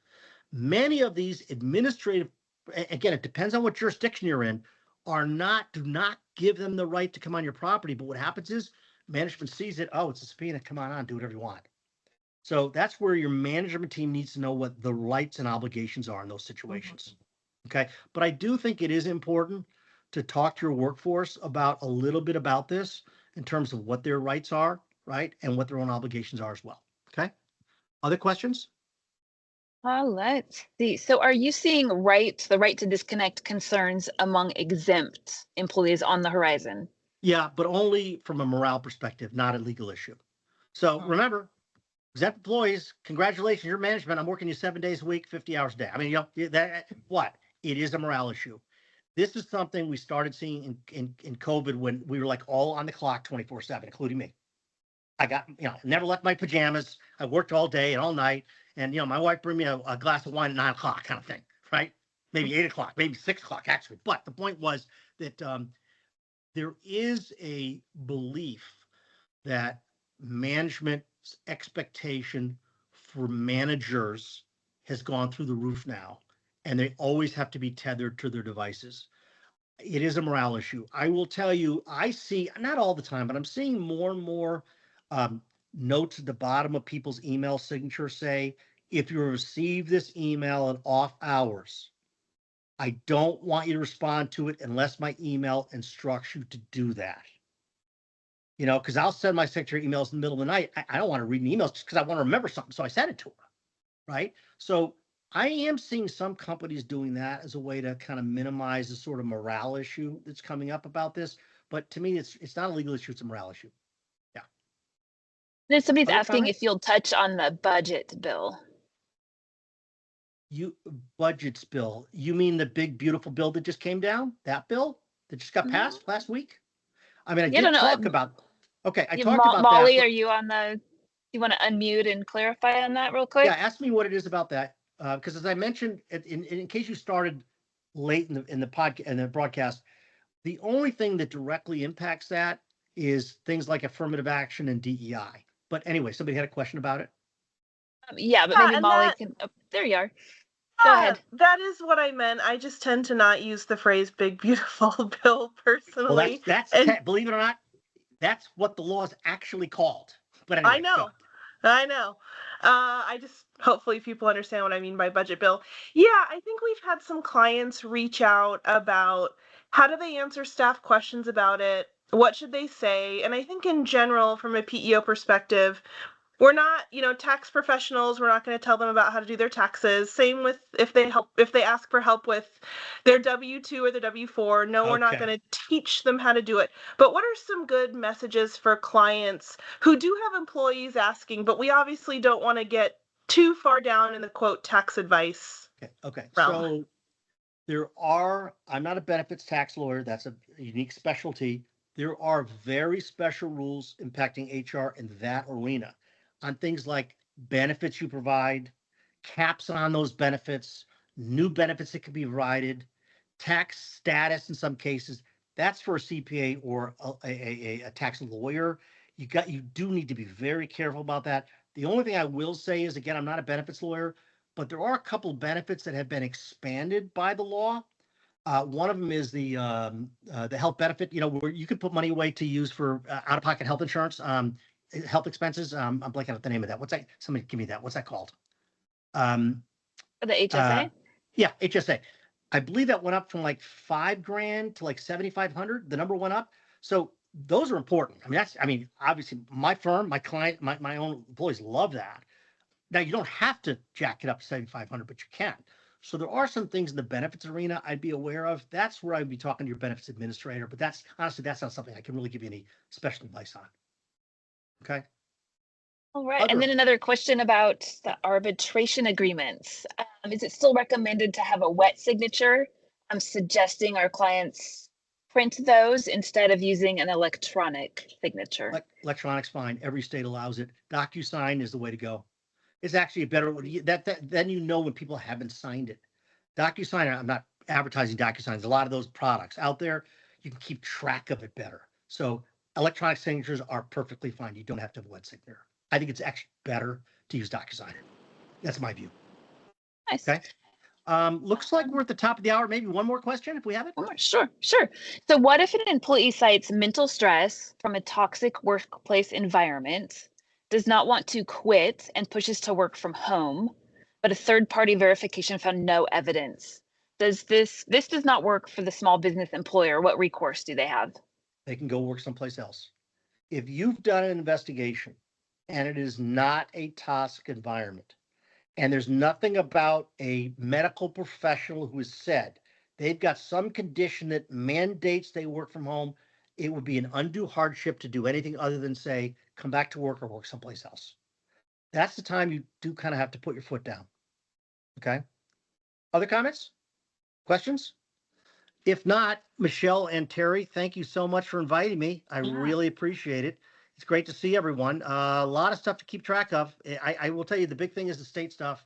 Many of these administrative, again, it depends on what jurisdiction you're in, do not give them the right to come on your property. But what happens is management sees it, oh, it's a subpoena, come on, do whatever you want. So that's where your management team needs to know what the rights and obligations are in those situations. Okay. But I do think it is important to talk to your workforce about a little bit about this in terms of what their rights are, right? And what their own obligations are as well. Okay. Other questions? Let's see. So are you seeing the right to disconnect concerns among exempt employees on the horizon? Yeah, but only from a morale perspective, not a legal issue. So remember, exempt employees, congratulations, your management. I'm working you 7 days a week, 50 hours a day. I mean, it is a morale issue. This is something we started seeing in COVID when we were like all on the clock 24/7, including me. I got, never left my pajamas. I worked all day and all night. And, my wife bring me a glass of wine at 9 o'clock kind of thing, right? Maybe 8 o'clock, maybe 6 o'clock actually. But the point was that there is a belief that management's expectation for managers has gone through the roof now, and they always have to be tethered to their devices. It is a morale issue. I will tell you, I see, not all the time, but I'm seeing more and more notes at the bottom of people's email signatures say, if you receive this email at off hours, I don't want you to respond to it unless my email instructs you to do that. Because I'll send my secretary emails in the middle of the night. I don't want to read emails just because I want to remember something. So I send it to her, right? So I am seeing some companies doing that as a way to kind of minimize the sort of morale issue that's coming up about this. But to me, it's not a legal issue, it's a morale issue. Yeah. Then somebody's Other asking comments? if you'll touch on the budget bill. Budgets bill. You mean the big, beautiful bill that just came down? That bill that just got passed last week? I mean, I did talk about. Okay, I talked about Molly, that. are you on the? You want to unmute and clarify on that real quick? Yeah, ask me what it is about that. Because as I mentioned, in case you started late in the podcast and the broadcast, the only thing that directly impacts that is things like affirmative action and DEI. But anyway, somebody had a question about it. Yeah, but maybe Molly can. Oh, there you are. Go ahead. That is what I meant. I just tend to not use the phrase "big beautiful bill" personally. Well, believe it or not, that's what the law is actually called. But anyway, I know. I just hopefully people understand what I mean by budget bill. Yeah, I think we've had some clients reach out about how do they answer staff questions about it? What should they say? And I think in general, from a PEO perspective, we're not, tax professionals. We're not going to tell them about how to do their taxes. Same with if they ask for help with their W-2 or their W-4. No, we're not going to teach them how to do it. But what are some good messages for clients who do have employees asking, but we obviously don't want to get too far down in the quote tax advice? Okay. realm? So I'm not a benefits tax lawyer. That's a unique specialty. There are very special rules impacting HR in that arena on things like benefits you provide, caps on those benefits, new benefits that can be provided, tax status in some cases. That's for a CPA or a tax lawyer. You do need to be very careful about that. The only thing I will say is, again, I'm not a benefits lawyer, but there are a couple of benefits that have been expanded by the law. One of them is the health benefit, where you could put money away to use for out-of-pocket health insurance, health expenses. I'm blanking out the name of that. What's that? Somebody give me that. What's that called? The HSA? Yeah, HSA. I believe that went up from like $5,000 to like $7,500. The number went up. So those are important. I mean, obviously my firm, my client, my own employees love that. Now you don't have to jack it up to $7,500, but you can. So there are some things in the benefits arena I'd be aware of. That's where I'd be talking to your benefits administrator, but that's not something I can really give you any special advice on. Okay. All right. And then another question about the arbitration agreements. Is it still recommended to have a wet signature? I'm suggesting our clients print those instead of using an electronic signature. Electronic's fine. Every state allows it. DocuSign is the way to go. It's actually a better way. Then when people haven't signed it. DocuSign, I'm not advertising DocuSign. There's a lot of those products out there. You can keep track of it better. So electronic signatures are perfectly fine. You don't have to have a wet signature. I think it's actually better to use DocuSign. That's my view. Nice. Okay. Looks like we're at the top of the hour. Maybe one more question if we have it. Oh, sure. So what if an employee cites mental stress from a toxic workplace environment, does not want to quit and pushes to work from home, but a third-party verification found no evidence? Does this does not work for the small business employer? What recourse do they have? They can go work someplace else. If you've done an investigation and it is not a toxic environment, and there's nothing about a medical professional who has said they've got some condition that mandates they work from home, it would be an undue hardship to do anything other than say, come back to work or work someplace else. That's the time you do kind of have to put your foot down. Okay. Other comments? Questions? If not, Michelle and Terry, thank you so much for inviting me. I really appreciate it. It's great to see everyone. A lot of stuff to keep track of. I will tell you, the big thing is the state stuff.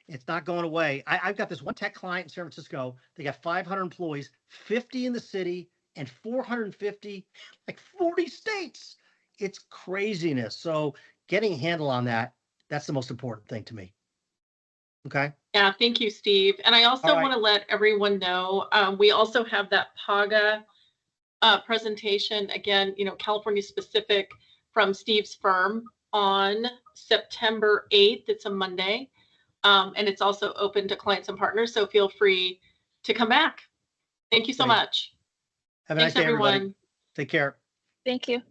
It's not going away. I've got this one tech client in San Francisco. They got 500 employees, 50 in the city and 450, like 40 states. It's craziness. So getting a handle on that, that's the most important thing to me. Okay. Yeah, thank you, Steve. And I also All right. want to let everyone know, we also have that PAGA presentation, again, California specific, from Steve's firm on September 8th. It's a Monday. And it's also open to clients and partners. So feel free to come back. Thank you so Great. much. Have a Thanks, nice day, everybody. everyone. Take care. Thank you.